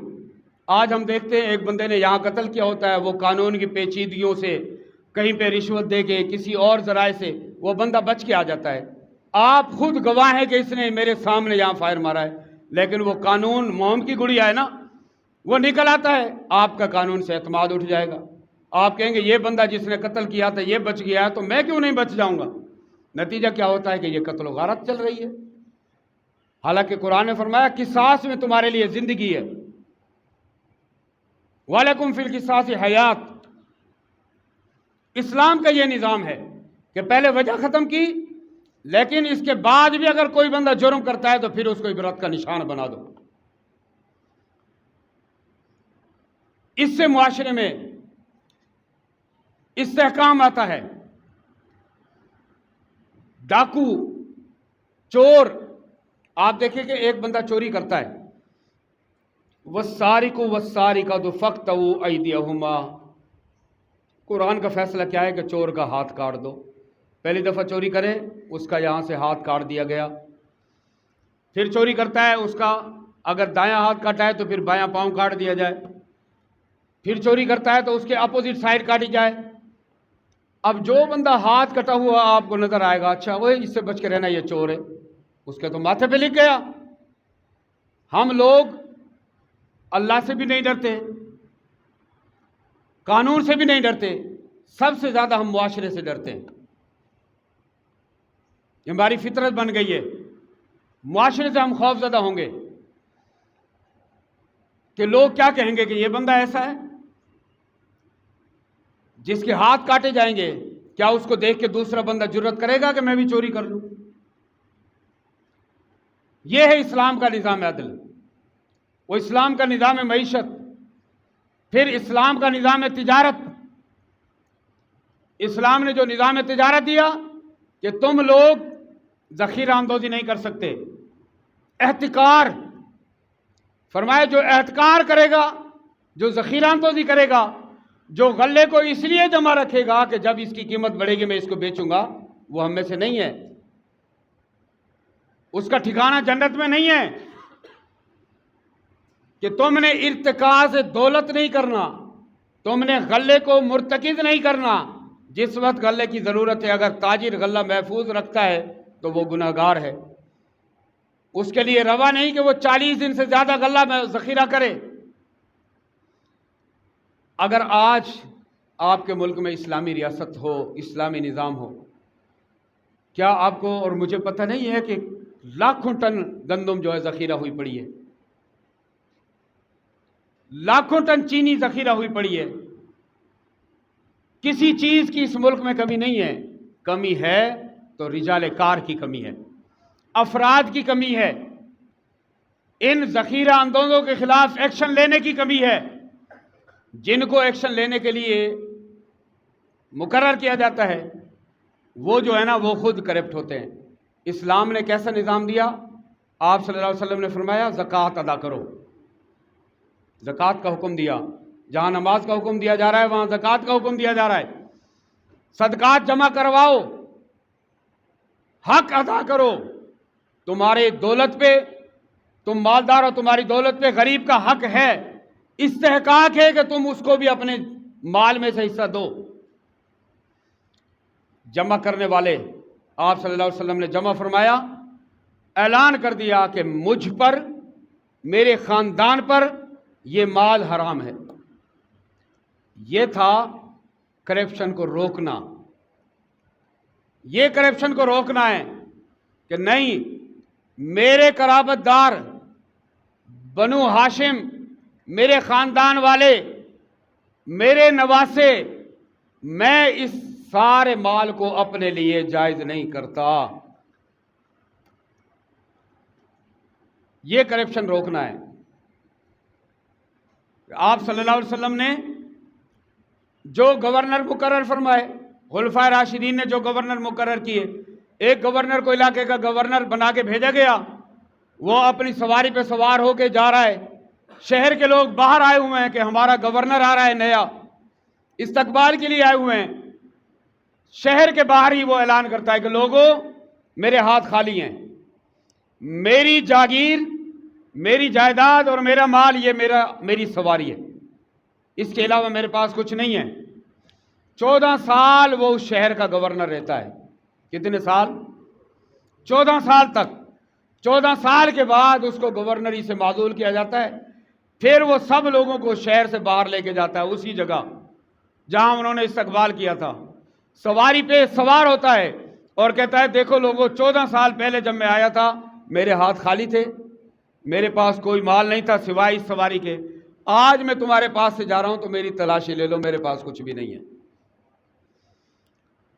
آج ہم دیکھتے ہیں ایک بندے نے یہاں قتل کیا ہوتا ہے، وہ قانون کی پیچیدگیوں سے، کہیں پہ رشوت دے کے، کسی اور ذرائع سے وہ بندہ بچ کے آ جاتا ہے۔ آپ خود گواہ ہیں کہ اس نے میرے سامنے یہاں فائر مارا ہے، لیکن وہ قانون موم کی گڑیا ہے نا، وہ نکل آتا ہے، آپ کا قانون سے اعتماد اٹھ جائے گا۔ آپ کہیں گے یہ بندہ جس نے قتل کیا تھا یہ بچ گیا ہے تو میں کیوں نہیں بچ جاؤں گا؟ نتیجہ کیا ہوتا ہے کہ یہ قتل و غارت چل رہی ہے۔ حالانکہ قرآن نے فرمایا قصاص میں تمہارے لیے زندگی ہے، وَلَكُمْ فِي الْقِصَاصِ حیات۔ اسلام کا یہ نظام ہے کہ پہلے وجہ ختم کی، لیکن اس کے بعد بھی اگر کوئی بندہ جرم کرتا ہے تو پھر اس کو عبرت کا نشان بنا دو۔ اس سے معاشرے میں استحکام آتا ہے۔ ڈاکو، چور، آپ دیکھیں کہ ایک بندہ چوری کرتا ہے، وَالسَّارِقُ وَالسَّارِقَةُ فَاقْطَعُوا أَيْدِيَهُمَا، قرآن کا فیصلہ کیا ہے کہ چور کا ہاتھ کاٹ دو۔ پہلی دفعہ چوری کرے اس کا یہاں سے ہاتھ کاٹ دیا گیا، پھر چوری کرتا ہے اس کا اگر دایاں ہاتھ کاٹا ہے تو پھر بایاں پاؤں کاٹ دیا جائے، پھر چوری کرتا ہے تو اس کے اپوزٹ سائڈ کاٹی جائے۔ اب جو بندہ ہاتھ کٹا ہوا آپ کو نظر آئے گا، اچھا وہ اس سے بچ کے رہنا، یہ چور ہے، اس کے تو ماتھے پہ لکھ گیا۔ ہم لوگ اللہ سے بھی نہیں ڈرتے، قانون سے بھی نہیں ڈرتے، سب سے زیادہ ہم معاشرے سے ڈرتے ہیں۔ یہ ہماری فطرت بن گئی ہے، معاشرے سے ہم خوف زدہ ہوں گے کہ لوگ کیا کہیں گے کہ یہ بندہ ایسا ہے جس کے ہاتھ کاٹے جائیں گے، کیا اس کو دیکھ کے دوسرا بندہ جرت کرے گا کہ میں بھی چوری کر لوں؟ یہ ہے اسلام کا نظام عدل، وہ اسلام کا نظام معیشت، پھر اسلام کا نظام تجارت۔ اسلام نے جو نظام تجارت دیا کہ تم لوگ ذخیرہ اندوزی نہیں کر سکتے، احتکار، فرمایا جو احتکار کرے گا، جو ذخیرہ اندوزی کرے گا، جو غلے کو اس لیے جمع رکھے گا کہ جب اس کی قیمت بڑھے گی میں اس کو بیچوں گا، وہ ہم میں سے نہیں ہے، اس کا ٹھکانہ جنت میں نہیں ہے۔ کہ تم نے ارتکاز دولت نہیں کرنا، تم نے غلے کو مرتکز نہیں کرنا جس وقت غلے کی ضرورت ہے۔ اگر تاجر غلہ محفوظ رکھتا ہے تو وہ گناہگار ہے، اس کے لیے روا نہیں کہ وہ 40 دن سے زیادہ غلہ میں ذخیرہ کرے۔ اگر آج آپ کے ملک میں اسلامی ریاست ہو، اسلامی نظام ہو، کیا آپ کو اور مجھے پتہ نہیں ہے کہ لاکھوں ٹن گندم جو ہے ذخیرہ ہوئی پڑی ہے، لاکھوں ٹن چینی ذخیرہ ہوئی پڑی ہے، کسی چیز کی اس ملک میں کمی نہیں ہے، کمی ہے تو رجال کار کی کمی ہے، افراد کی کمی ہے، ان ذخیرہ اندوزوں کے خلاف ایکشن لینے کی کمی ہے، جن کو ایکشن لینے کے لیے مقرر کیا جاتا ہے وہ جو ہے نا وہ خود کرپٹ ہوتے ہیں۔ اسلام نے کیسا نظام دیا؟ آپ صلی اللہ علیہ وسلم نے فرمایا زکوٰۃ ادا کرو، زکوٰۃ کا حکم دیا، جہاں نماز کا حکم دیا جا رہا ہے وہاں زکوٰۃ کا حکم دیا جا رہا ہے، صدقات جمع کرواؤ، حق ادا کرو، تمہارے دولت پہ، تم مالدار اور تمہاری دولت پہ غریب کا حق ہے، استحقاق ہے کہ تم اس کو بھی اپنے مال میں سے حصہ دو۔ جمع کرنے والے آپ صلی اللہ علیہ وسلم نے جمع فرمایا، اعلان کر دیا کہ مجھ پر، میرے خاندان پر یہ مال حرام ہے۔ یہ تھا کرپشن کو روکنا، یہ کرپشن کو روکنا ہے کہ نہیں، میرے قرابت دار بنو ہاشم، میرے خاندان والے، میرے نواسے، میں اس سارے مال کو اپنے لیے جائز نہیں کرتا۔ یہ کرپشن روکنا ہے۔ آپ صلی اللہ علیہ وسلم نے جو گورنر مقرر فرمائے، خلفائے راشدین نے جو گورنر مقرر کیے، ایک گورنر کو علاقے کا گورنر بنا کے بھیجا گیا، وہ اپنی سواری پہ سوار ہو کے جا رہا ہے، شہر کے لوگ باہر آئے ہوئے ہیں کہ ہمارا گورنر آ رہا ہے نیا، استقبال کے لیے آئے ہوئے ہیں۔ شہر کے باہر ہی وہ اعلان کرتا ہے کہ لوگوں میرے ہاتھ خالی ہیں، میری جاگیر، میری جائیداد اور میرا مال یہ میری سواری ہے، اس کے علاوہ میرے پاس کچھ نہیں ہے۔ 14 سال وہ اس شہر کا گورنر رہتا ہے۔ کتنے سال؟ 14 سال تک۔ 14 سال کے بعد اس کو گورنری سے معزول کیا جاتا ہے، پھر وہ سب لوگوں کو شہر سے باہر لے کے جاتا ہے، اسی جگہ جہاں انہوں نے استقبال کیا تھا، سواری پہ سوار ہوتا ہے اور کہتا ہے دیکھو لوگوں، 14 سال پہلے جب میں آیا تھا میرے ہاتھ خالی تھے، میرے پاس کوئی مال نہیں تھا سوائے اس سواری کے، آج میں تمہارے پاس سے جا رہا ہوں تو میری تلاشی لے لو، میرے پاس کچھ بھی نہیں ہے۔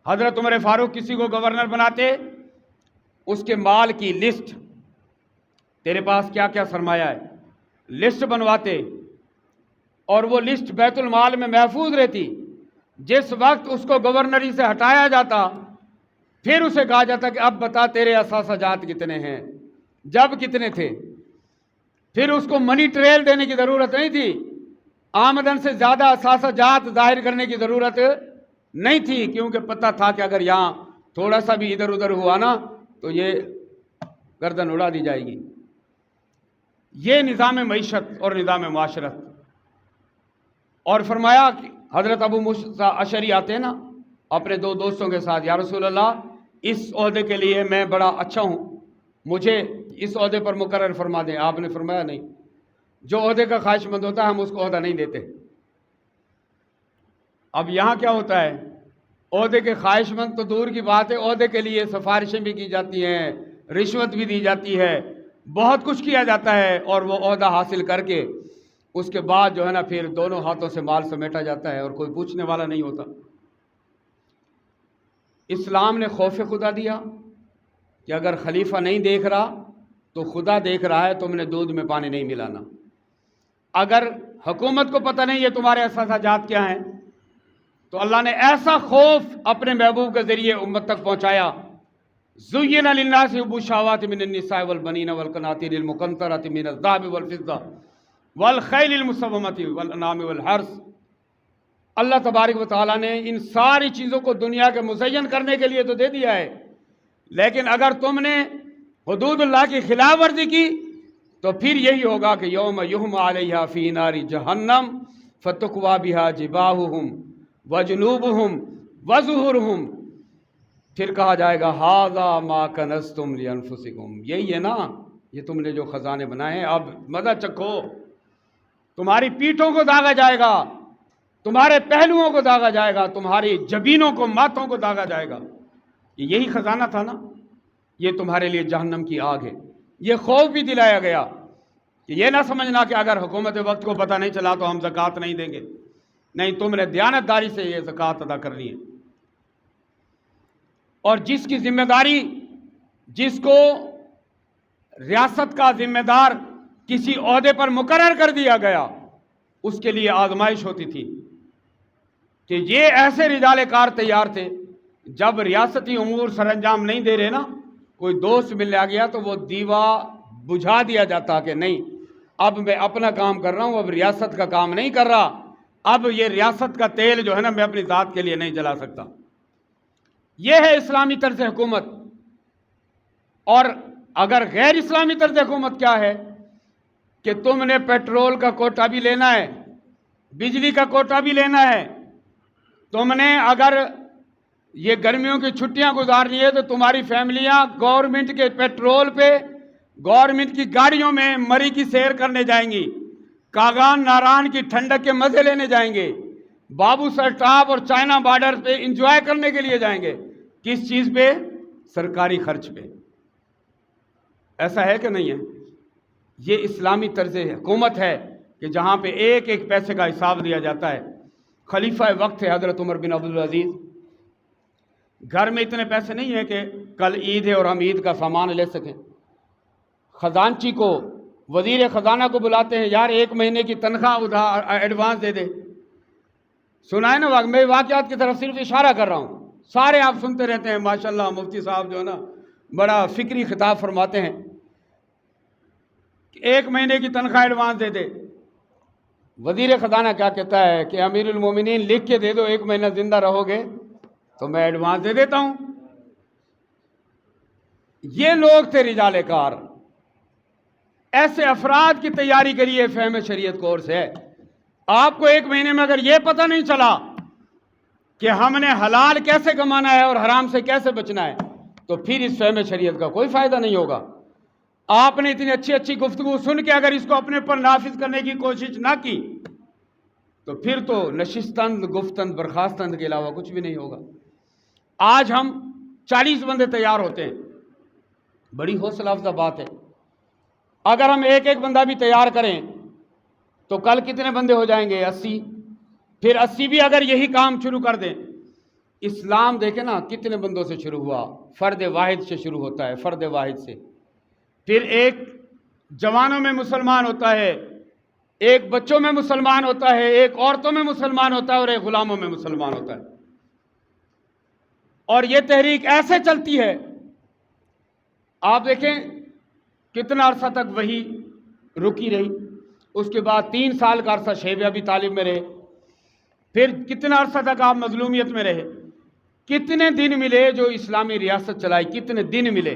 حضرت عمر فاروق کسی کو گورنر بناتے، اس کے مال کی لسٹ، تیرے پاس کیا کیا سرمایہ ہے، لسٹ بنواتے، اور وہ لسٹ بیت المال میں محفوظ رہتی۔ جس وقت اس کو گورنری سے ہٹایا جاتا، پھر اسے کہا جاتا کہ اب بتا تیرے اثاثہ جات کتنے ہیں، جب کتنے تھے۔ پھر اس کو منی ٹریل دینے کی ضرورت نہیں تھی، آمدن سے زیادہ اثاثہ جات ظاہر کرنے کی ضرورت نہیں تھی، کیونکہ پتہ تھا کہ اگر یہاں تھوڑا سا بھی ادھر ادھر ہوا نا تو یہ گردن اڑا دی جائے گی۔ یہ نظام معیشت اور نظام معاشرت۔ اور فرمایا کہ حضرت ابو موسیٰ اشعری آتے ہیں نا اپنے 2 دوستوں کے ساتھ، یا رسول اللہ اس عہدے کے لیے میں بڑا اچھا ہوں، مجھے اس عہدے پر مقرر فرما دیں۔ آپ نے فرمایا نہیں، جو عہدے کا خواہش مند ہوتا ہے ہم اس کو عہدہ نہیں دیتے۔ اب یہاں کیا ہوتا ہے، عہدے کے خواہش مند تو دور کی بات ہے، عہدے کے لیے سفارشیں بھی کی جاتی ہیں، رشوت بھی دی جاتی ہے، بہت کچھ کیا جاتا ہے، اور وہ عہدہ حاصل کر کے اس کے بعد جو ہے نا پھر دونوں ہاتھوں سے مال سمیٹا جاتا ہے اور کوئی پوچھنے والا نہیں ہوتا۔ اسلام نے خوف خدا دیا کہ اگر خلیفہ نہیں دیکھ رہا تو خدا دیکھ رہا ہے، تم نے دودھ میں پانی نہیں ملانا۔ اگر حکومت کو پتہ نہیں ہے تمہارے اثاثہ جات کیا ہیں، تو اللہ نے ایسا خوف اپنے محبوب کے ذریعے امت تک پہنچایا، زُيِّنَ لِلنَّاسِ حُبُّ الشَّهَوَاتِ مِنَ النِّسَاءِ وَالْبَنِينَ وَالْقَنَاطِيرِ الْمُقَنطَرَةِ مِنَ الذَّهَبِ وَالْفِضَّةِ وَالْخَيْلِ الْمُسَوَّمَةِ وَالْأَنْعَامِ وَالْحَرْثِ۔ اللہ تبارک و تعالیٰ نے ان ساری چیزوں کو دنیا کے مزین کرنے کے لیے تو دے دیا ہے، لیکن اگر تم نے حدود اللہ کی خلاف ورزی کی تو پھر یہی ہوگا کہ یوم یحمى علیہا فی نار جہنم فتقوی بہا جباہہم وجنوبہم وظہورہم، پھر کہا جائے گا ھذا ما کنزتم لانفسکم، یہی ہے نا یہ تم نے جو خزانے بنائے ہیں، اب مزہ چکھو۔ تمہاری پیٹھوں کو داغا جائے گا، تمہارے پہلوؤں کو داغا جائے گا، تمہاری جبینوں کو، ماتھوں کو داغا جائے گا۔ یہی خزانہ تھا نا، یہ تمہارے لیے جہنم کی آگ ہے۔ یہ خوف بھی دلایا گیا کہ یہ نہ سمجھنا کہ اگر حکومت وقت کو پتہ نہیں چلا تو ہم زکوٰۃ نہیں دیں گے، نہیں، تم نے دیانتداری سے یہ زکوٰۃ ادا کرنی ہے۔ اور جس کی ذمہ داری، جس کو ریاست کا ذمہ دار کسی عہدے پر مقرر کر دیا گیا، اس کے لیے آزمائش ہوتی تھی کہ یہ ایسے رجال کار تیار تھے، جب ریاستی امور سر انجام نہیں دے رہے نا، کوئی دوست مل گیا تو وہ دیوا بجھا دیا جاتا کہ نہیں، اب میں اپنا کام کر رہا ہوں، اب ریاست کا کام نہیں کر رہا، اب یہ ریاست کا تیل جو ہے نا میں اپنی ذات کے لیے نہیں جلا سکتا۔ یہ ہے اسلامی طرز حکومت۔ اور اگر غیر اسلامی طرز حکومت کیا ہے کہ تم نے پیٹرول کا کوٹا بھی لینا ہے، بجلی کا کوٹا بھی لینا ہے، تم نے اگر یہ گرمیوں کی چھٹیاں گزارنی ہے تو تمہاری فیملیاں گورنمنٹ کے پیٹرول پہ گورنمنٹ کی گاڑیوں میں مری کی سیر کرنے جائیں گی، کاغان ناران کی ٹھنڈک کے مزے لینے جائیں گے، بابو سر ٹاپ اور چائنا بارڈر پہ انجوائے کرنے کے لیے جائیں گے۔ کس چیز پہ؟ سرکاری خرچ پہ۔ ایسا ہے کہ نہیں ہے؟ یہ اسلامی طرز حکومت ہے کہ جہاں پہ ایک ایک پیسے کا حساب دیا جاتا ہے۔ خلیفہ وقت ہے حضرت عمر بن عبدالعزیز، گھر میں اتنے پیسے نہیں ہیں کہ کل عید ہے اور ہم عید کا سامان لے سکیں۔ خزانچی کو، وزیر خزانہ کو بلاتے ہیں، یار ایک مہینے کی تنخواہ ایڈوانس دے دے۔ سنا ہے نا، میں واقعات کی طرف صرف اشارہ کر رہا ہوں، سارے آپ سنتے رہتے ہیں۔ ماشاءاللہ مفتی صاحب جو ہے نا بڑا فکری خطاب فرماتے ہیں کہ ایک مہینے کی تنخواہ ایڈوانس دے دے۔ وزیر خزانہ کیا کہتا ہے کہ امیر المومنین لکھ کے دے دو، ایک مہینہ زندہ رہو گے تو میں ایڈوانس دے دیتا ہوں۔ یہ لوگ تھے رجال کار۔ ایسے افراد کی تیاری کریے، فہم شریعت کورس ہے۔ آپ کو ایک مہینے میں اگر یہ پتہ نہیں چلا کہ ہم نے حلال کیسے کمانا ہے اور حرام سے کیسے بچنا ہے، تو پھر اس فہم شریعت کا کوئی فائدہ نہیں ہوگا۔ آپ نے اتنی اچھی اچھی گفتگو سن کے اگر اس کو اپنے پر نافذ کرنے کی کوشش نہ کی تو پھر تو نشستند گفتند برخاستند کے علاوہ کچھ بھی نہیں ہوگا۔ آج ہم 40 بندے تیار ہوتے ہیں، بڑی حوصلہ افزا بات ہے۔ اگر ہم ایک ایک بندہ بھی تیار کریں تو کل کتنے بندے ہو جائیں گے؟ 80۔ پھر 80 بھی اگر یہی کام شروع کر دیں۔ اسلام دیکھیں نا کتنے بندوں سے شروع ہوا، فرد واحد سے شروع ہوتا ہے، فرد واحد سے۔ پھر ایک جوانوں میں مسلمان ہوتا ہے، ایک بچوں میں مسلمان ہوتا ہے، ایک عورتوں میں مسلمان ہوتا ہے اور ایک غلاموں میں مسلمان ہوتا ہے۔ اور یہ تحریک ایسے چلتی ہے، آپ دیکھیں کتنا عرصہ تک وہی رکی رہی، اس کے بعد 3 سال کا عرصہ شیبہ بھی طالب میں رہے، پھر کتنا عرصہ تک آپ مظلومیت میں رہے۔ کتنے دن ملے جو اسلامی ریاست چلائی، کتنے دن ملے،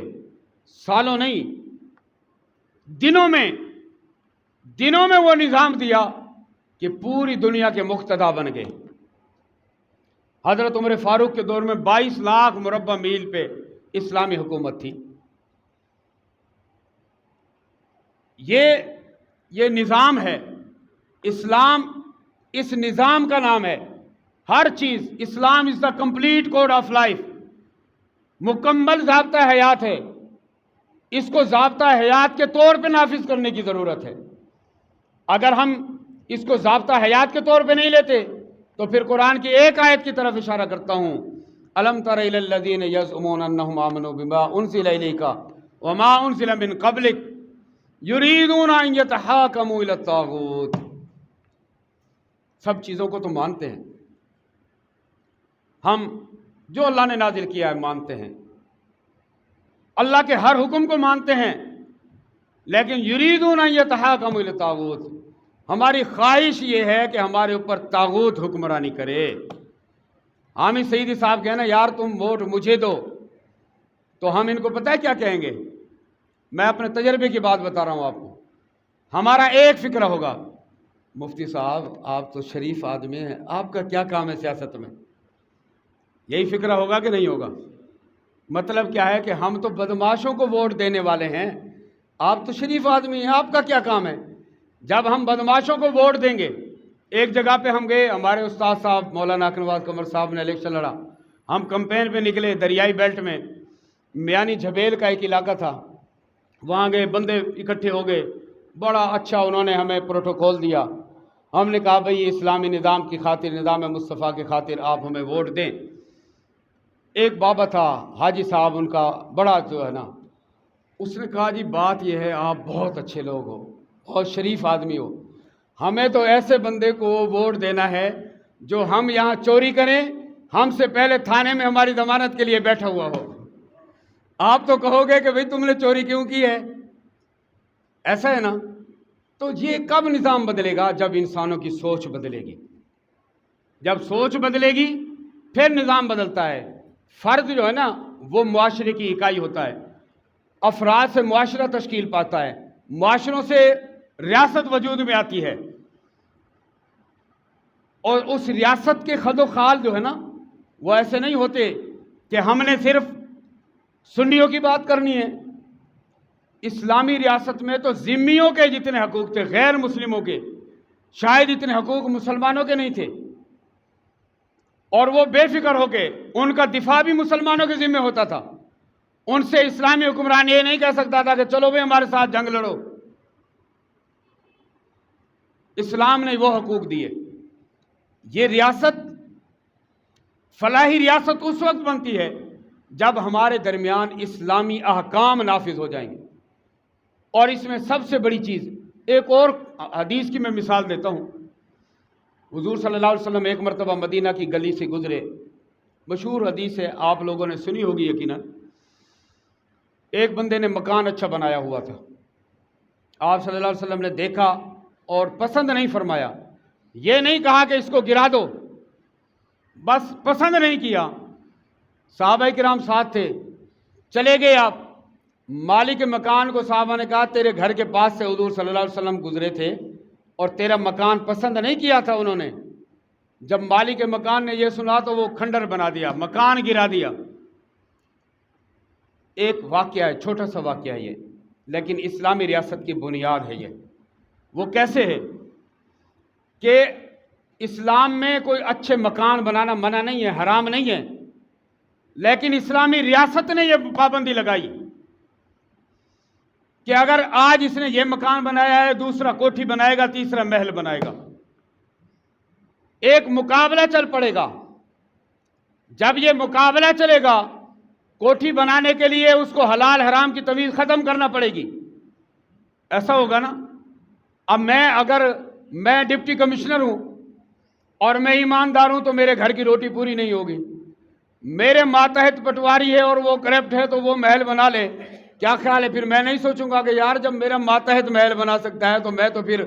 سالوں نہیں، دنوں میں وہ نظام دیا کہ پوری دنیا کے مقتدا بن گئے۔ حضرت عمر فاروق کے دور میں 22 لاکھ مربع میل پہ اسلامی حکومت تھی۔ یہ نظام ہے اسلام، اس نظام کا نام ہے ہر چیز۔ Islam is the complete code of life, مکمل ضابطہ حیات ہے۔ اس کو ضابطہ حیات کے طور پہ نافذ کرنے کی ضرورت ہے۔ اگر ہم اس کو ضابطہ حیات کے طور پہ نہیں لیتے تو پھر قرآن کی ایک آیت کی طرف اشارہ کرتا ہوں، الم تر الی الذین یزعمون انہم آمنوا بما انزل الیک وما انزل من قبلک یریدون ان یتحاکموا الی الطاغوت۔ سب چیزوں کو تو مانتے ہیں، ہم جو اللہ نے نازل کیا ہے مانتے ہیں، اللہ کے ہر حکم کو مانتے ہیں، لیکن یریدون ان یتحاکموا الی الطاغوت، ہماری خواہش یہ ہے کہ ہمارے اوپر طاغوت حکمرانی کرے۔ حامد سعیدی صاحب کہنا یار تم ووٹ مجھے دو، تو ہم ان کو پتہ ہے کیا کہیں گے؟ میں اپنے تجربے کی بات بتا رہا ہوں آپ کو۔ ہمارا ایک فکر ہوگا، مفتی صاحب آپ تو شریف آدمی ہیں، آپ کا کیا کام ہے سیاست میں؟ یہی فکر ہوگا کہ نہیں ہوگا؟ مطلب کیا ہے کہ ہم تو بدماشوں کو ووٹ دینے والے ہیں، آپ تو شریف آدمی ہیں، آپ کا کیا کام ہے؟ جب ہم بدماشوں کو ووٹ دیں گے، ایک جگہ پہ ہم گئے، ہمارے استاد صاحب مولانا نواز قمر صاحب نے الیکشن لڑا، ہم کمپین پہ نکلے دریائی بیلٹ میں، میانی جھبیل کا ایک علاقہ تھا، وہاں گئے، بندے اکٹھے ہو گئے، بڑا اچھا انہوں نے ہمیں پروٹوکول دیا، ہم نے کہا بھئی اسلامی نظام کی خاطر، نظام مصطفیٰ کی خاطر آپ ہمیں ووٹ دیں۔ ایک بابا تھا حاجی صاحب، ان کا بڑا جو ہے نا، اس نے کہا جی بات یہ ہے آپ بہت اچھے لوگ ہو، بہت شریف آدمی ہو، ہمیں تو ایسے بندے کو ووٹ دینا ہے جو ہم یہاں چوری کریں ہم سے پہلے تھانے میں ہماری ضمانت کے لیے بیٹھا ہوا ہو۔ آپ تو کہو گے کہ بھئی تم نے چوری کیوں کی ہے، ایسا ہے نا؟ تو یہ کب نظام بدلے گا؟ جب انسانوں کی سوچ بدلے گی۔ جب سوچ بدلے گی پھر نظام بدلتا ہے۔ فرد جو ہے نا وہ معاشرے کی اکائی ہوتا ہے، افراد سے معاشرہ تشکیل پاتا ہے، معاشروں سے ریاست وجود میں آتی ہے، اور اس ریاست کے خد و خال جو ہے نا وہ ایسے نہیں ہوتے کہ ہم نے صرف سنیوں کی بات کرنی ہے۔ اسلامی ریاست میں تو ذمیوں کے جتنے حقوق تھے غیر مسلموں کے، شاید اتنے حقوق مسلمانوں کے نہیں تھے، اور وہ بے فکر ہو کے ان کا دفاع بھی مسلمانوں کے ذمہ ہوتا تھا۔ ان سے اسلامی حکمران یہ نہیں کہہ سکتا تھا کہ چلو بھئی ہمارے ساتھ جنگ لڑو۔ اسلام نے وہ حقوق دیے۔ یہ ریاست، فلاحی ریاست اس وقت بنتی ہے جب ہمارے درمیان اسلامی احکام نافذ ہو جائیں گے۔ اور اس میں سب سے بڑی چیز، ایک اور حدیث کی میں مثال دیتا ہوں۔ حضور صلی اللہ علیہ وسلم ایک مرتبہ مدینہ کی گلی سے گزرے، مشہور حدیث ہے، آپ لوگوں نے سنی ہوگی یقیناً۔ ایک بندے نے مکان اچھا بنایا ہوا تھا، آپ صلی اللہ علیہ وسلم نے دیکھا اور پسند نہیں فرمایا۔ یہ نہیں کہا کہ اس کو گرا دو، بس پسند نہیں کیا۔ صحابہ کرام ساتھ تھے، چلے گئے آپ۔ مالک مکان کو صحابہ نے کہا تیرے گھر کے پاس سے حضور صلی اللہ علیہ وسلم گزرے تھے اور تیرا مکان پسند نہیں کیا تھا انہوں نے۔ جب مالک مکان نے یہ سنا تو وہ کھنڈر بنا دیا، مکان گرا دیا۔ ایک واقعہ ہے، چھوٹا سا واقعہ ہے یہ، لیکن اسلامی ریاست کی بنیاد ہے یہ۔ وہ کیسے ہے کہ اسلام میں کوئی اچھے مکان بنانا منع نہیں ہے، حرام نہیں ہے، لیکن اسلامی ریاست نے یہ پابندی لگائی کہ اگر آج اس نے یہ مکان بنایا ہے، دوسرا کوٹھی بنائے گا، تیسرا محل بنائے گا، ایک مقابلہ چل پڑے گا۔ جب یہ مقابلہ چلے گا، کوٹھی بنانے کے لیے اس کو حلال حرام کی تمیز ختم کرنا پڑے گی۔ ایسا ہوگا نا؟ اب اگر میں ڈپٹی کمشنر ہوں اور میں ایماندار ہوں تو میرے گھر کی روٹی پوری نہیں ہوگی۔ میرے ماتحت پٹواری ہے اور وہ کرپٹ ہے تو وہ محل بنا لے، کیا خیال ہے؟ پھر میں نہیں سوچوں گا کہ یار جب میرا ماتحت محل بنا سکتا ہے تو میں تو پھر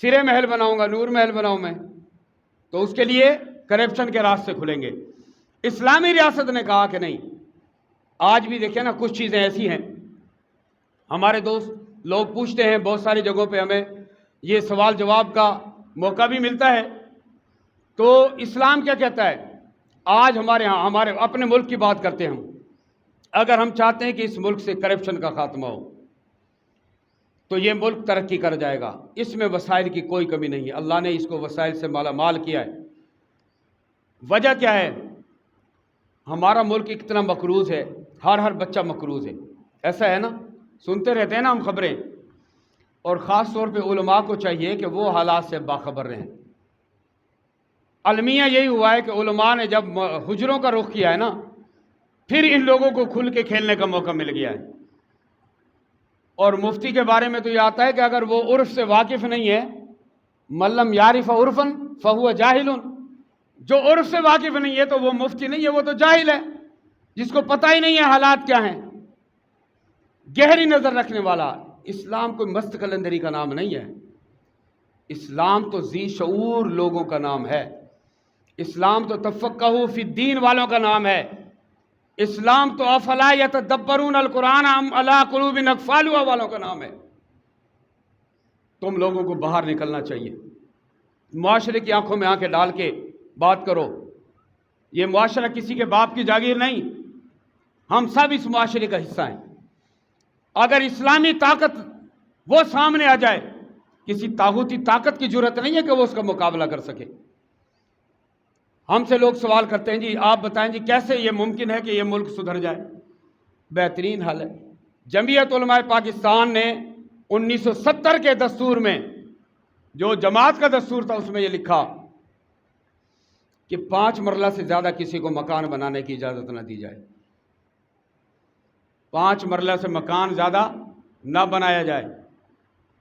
سرے محل بناؤں گا، نور محل بناؤں میں۔ تو اس کے لیے کرپشن کے راستے کھلیں گے۔ اسلامی ریاست نے کہا کہ نہیں۔ آج بھی دیکھیں نا، کچھ چیزیں ایسی ہیں، ہمارے دوست لوگ پوچھتے ہیں، بہت ساری جگہوں پہ ہمیں یہ سوال جواب کا موقع بھی ملتا ہے، تو اسلام کیا کہتا ہے؟ آج ہمارے ہاں، ہمارے اپنے ملک کی بات کرتے ہیں ہم، اگر ہم چاہتے ہیں کہ اس ملک سے کرپشن کا خاتمہ ہو تو یہ ملک ترقی کر جائے گا۔ اس میں وسائل کی کوئی کمی نہیں ہے، اللہ نے اس کو وسائل سے مالا مال کیا ہے۔ وجہ کیا ہے؟ ہمارا ملک اتنا مقروض ہے، ہر بچہ مقروض ہے، ایسا ہے نا؟ سنتے رہتے ہیں نا ہم خبریں، اور خاص طور پہ علماء کو چاہیے کہ وہ حالات سے باخبر رہیں۔ المیہ یہی ہوا ہے کہ علماء نے جب حجروں کا رخ کیا ہے نا، پھر ان لوگوں کو کھل کے کھیلنے کا موقع مل گیا ہے۔ اور مفتی کے بارے میں تو یہ آتا ہے کہ اگر وہ عرف سے واقف نہیں ہے، من لم یعرف عرفا فہو جاہل، جو عرف سے واقف نہیں ہے تو وہ مفتی نہیں ہے، وہ تو جاہل ہے، جس کو پتہ ہی نہیں ہے حالات کیا ہیں۔ گہری نظر رکھنے والا۔ اسلام کوئی مست قلندری کا نام نہیں ہے، اسلام تو ذی شعور لوگوں کا نام ہے، اسلام تو تفقہوا فی الدین والوں کا نام ہے، اسلام تو افلا یتدبرون القرآن ام علی قلوب اقفالها والوں کا نام ہے۔ تم لوگوں کو باہر نکلنا چاہیے، معاشرے کی آنکھوں میں آنکھیں ڈال کے بات کرو۔ یہ معاشرہ کسی کے باپ کی جاگیر نہیں، ہم سب اس معاشرے کا حصہ ہیں۔ اگر اسلامی طاقت وہ سامنے آ جائے، کسی طاغوتی طاقت کی جرت نہیں ہے کہ وہ اس کا مقابلہ کر سکے۔ ہم سے لوگ سوال کرتے ہیں جی آپ بتائیں جی کیسے یہ ممکن ہے کہ یہ ملک سدھر جائے؟ بہترین حل ہے، جمعیت علماء پاکستان نے 1970 کے دستور میں جو جماعت کا دستور تھا اس میں یہ لکھا کہ 5 مرلہ سے زیادہ کسی کو مکان بنانے کی اجازت نہ دی جائے، 5 مرلہ سے مکان زیادہ نہ بنایا جائے۔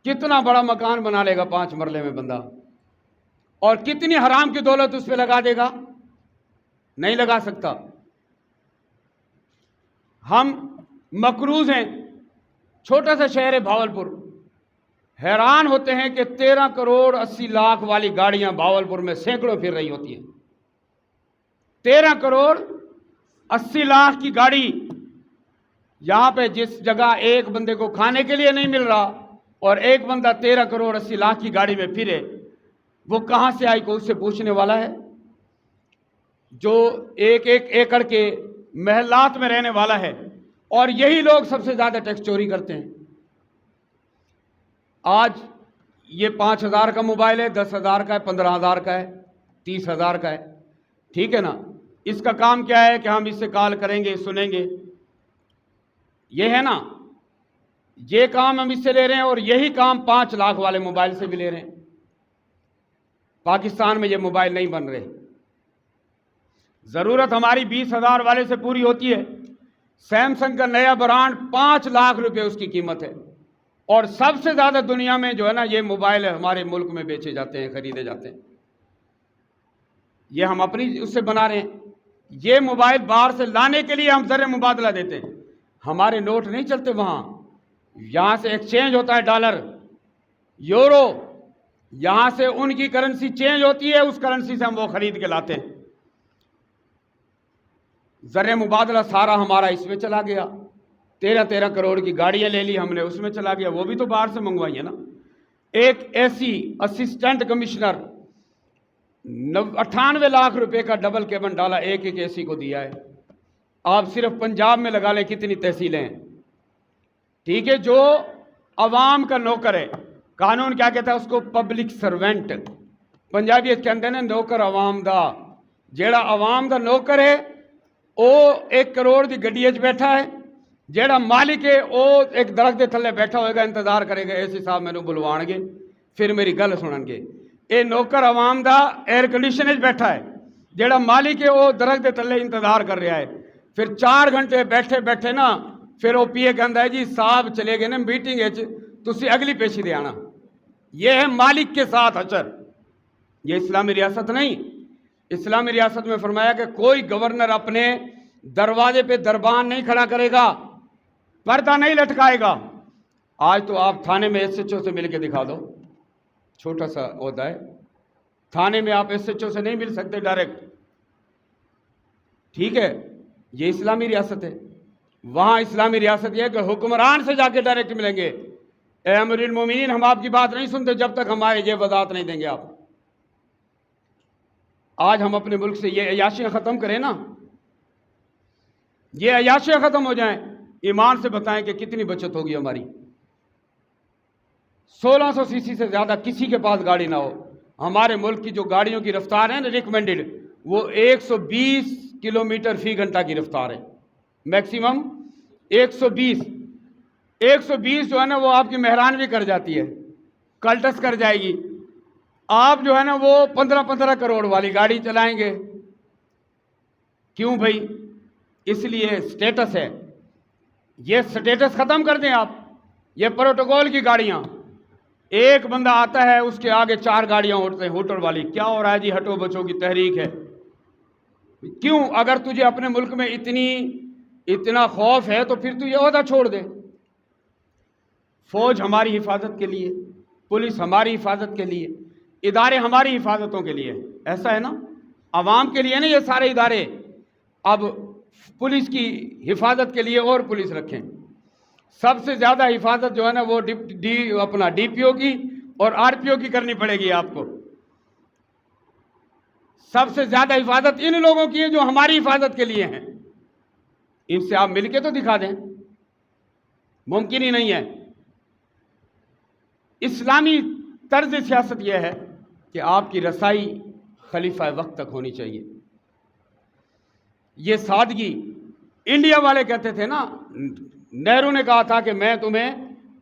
کتنا بڑا مکان بنا لے گا 5 مرلے میں بندہ، اور کتنی حرام کی دولت اس پہ لگا دے گا، نہیں لگا سکتا۔ ہم مقروض ہیں، چھوٹا سا شہر ہے بھاولپور، حیران ہوتے ہیں کہ 13 کروڑ 80 لاکھ والی گاڑیاں بھاولپور میں سینکڑوں پھر رہی ہوتی ہیں۔ 13 کروڑ 80 لاکھ کی گاڑی یہاں پہ جس جگہ ایک بندے کو کھانے کے لیے نہیں مل رہا، اور ایک بندہ 13 کروڑ 80 لاکھ کی گاڑی میں پھرے، وہ کہاں سے آئی؟ کوئی اس سے پوچھنے والا ہے؟ جو ایک ایکڑ کے محلات میں رہنے والا ہے، اور یہی لوگ سب سے زیادہ ٹیکس چوری کرتے ہیں۔ آج یہ 5,000 کا موبائل ہے، 10,000 کا ہے، 15,000 کا ہے، 30,000 کا ہے، ٹھیک ہے نا؟ اس کا کام کیا ہے کہ ہم اس سے کال کریں گے، سنیں گے، یہ ہے نا؟ یہ کام ہم اس سے لے رہے ہیں، اور یہی کام 5 لاکھ والے موبائل سے بھی لے رہے ہیں۔ پاکستان میں یہ موبائل نہیں بن رہے۔ ضرورت ہماری 20,000 والے سے پوری ہوتی ہے۔ سیمسنگ کا نیا برانڈ 5 لاکھ روپے اس کی قیمت ہے، اور سب سے زیادہ دنیا میں جو ہے نا یہ موبائل ہمارے ملک میں بیچے جاتے ہیں، خریدے جاتے ہیں۔ یہ ہم اپنی اس سے بنا رہے ہیں۔ یہ موبائل باہر سے لانے کے لیے ہم زر مبادلہ دیتے ہیں، ہمارے نوٹ نہیں چلتے وہاں، یہاں سے ایکسچینج ہوتا ہے، ڈالر، یورو، یہاں سے ان کی کرنسی چینج ہوتی ہے، اس کرنسی سے ہم وہ خرید کے لاتے ہیں۔ زر مبادلہ سارا ہمارا اس میں چلا گیا۔ 13 کروڑ کی گاڑیاں لے لی ہم نے، اس میں چلا گیا، وہ بھی تو باہر سے منگوائی ہے نا۔ ایک ایسی اسسٹنٹ کمشنر 98 لاکھ روپے کا ڈبل کیبن ڈالا، ایک اے سی کو دیا ہے۔ آپ صرف پنجاب میں لگا لیں کتنی تحصیلیں ہیں، ٹھیک ہے؟ جو عوام کا نوکر ہے، قانون کیا کہتا ہے اس کو؟ Public servant. پنجابی کہتے ہیں نا نوکر عوام دا، جیڑا عوام دا نوکر ہے وہ 1 کروڑ دی گڈی وچ بیٹھا ہے، جیڑا مالک ہے وہ ایک درخت دے تھلے بیٹھا ہوئے گا، انتظار کرے گا اے سی صاحب مینوں بلوان گے، پھر میری گل سنن گے۔ اے نوکر عوام دا ایئر کنڈیشن وچ بیٹھا ہے، جیڑا مالک ہے وہ درخت دے تھلے انتظار کر رہا ہے۔ پھر 4 گھنٹے بیٹھے بیٹھے نا پھر وہ پیے کہندا ہے جی صاحب چلے گئے نا میٹنگ وچ، تسی اگلی پیشی دے آنا۔ یہ ہے مالک کے ساتھ حشر۔ یہ اسلامی ریاست نہیں۔ اسلامی ریاست میں فرمایا کہ کوئی گورنر اپنے دروازے پہ دربان نہیں کھڑا کرے گا، پردہ نہیں لٹکائے گا۔ آج تو آپ تھانے میں ایس ایچ او سے مل کے دکھا دو، چھوٹا سا عہدہ ہے، تھانے میں آپ ایس ایچ او سے نہیں مل سکتے ڈائریکٹ، ٹھیک ہے؟ یہ اسلامی ریاست ہے۔ وہاں اسلامی ریاست یہ ہے کہ حکمران سے جا کے ڈائریکٹ ملیں گے، اے امیر المومنین ہم آپ کی بات نہیں سنتے جب تک ہمارے یہ وضاحت نہیں دیں گے آپ۔ آج ہم اپنے ملک سے یہ عیاشیاں ختم کریں نا، یہ عیاشیاں ختم ہو جائیں، ایمان سے بتائیں کہ کتنی بچت ہوگی ہماری۔ 1600 سی سی سے زیادہ کسی کے پاس گاڑی نہ ہو۔ ہمارے ملک کی جو گاڑیوں کی رفتار ہے نا ریکمینڈڈ، وہ 120 کلومیٹر فی گھنٹہ کی رفتار ہے، میکسیمم 120 جو ہے نا وہ آپ کی مہران بھی کر جاتی ہے، کلٹس کر جائے گی۔ آپ جو ہے نا وہ 15 کروڑ والی گاڑی چلائیں گے، کیوں بھائی؟ اس لیے سٹیٹس ہے، یہ سٹیٹس ختم کر دیں آپ۔ یہ پروٹوکول کی گاڑیاں، ایک بندہ آتا ہے اس کے آگے 4 گاڑیاں اٹھتے ہیں ہوٹل والی، کیا ہو رہا ہے جی؟ ہٹو بچوں کی تحریک ہے۔ کیوں؟ اگر تجھے اپنے ملک میں اتنا خوف ہے تو پھر تو یہ عہدہ چھوڑ دے۔ فوج ہماری حفاظت کے لیے، پولیس ہماری حفاظت کے لیے، ادارے ہماری حفاظتوں کے لیے، ایسا ہے نا؟ عوام کے لیے نا یہ سارے ادارے۔ اب پولیس کی حفاظت کے لیے اور پولیس رکھیں۔ سب سے زیادہ حفاظت جو ہے نا وہ ڈی پی او کی اور آر پی او کی کرنی پڑے گی آپ کو۔ سب سے زیادہ حفاظت ان لوگوں کی ہے جو ہماری حفاظت کے لیے ہیں، ان سے آپ مل کے تو دکھا دیں، ممکن ہی نہیں ہے۔ اسلامی طرز سیاست یہ ہے کہ آپ کی رسائی خلیفہ وقت تک ہونی چاہیے۔ یہ سادگی انڈیا والے کہتے تھے نا، نہرو نے کہا تھا کہ میں تمہیں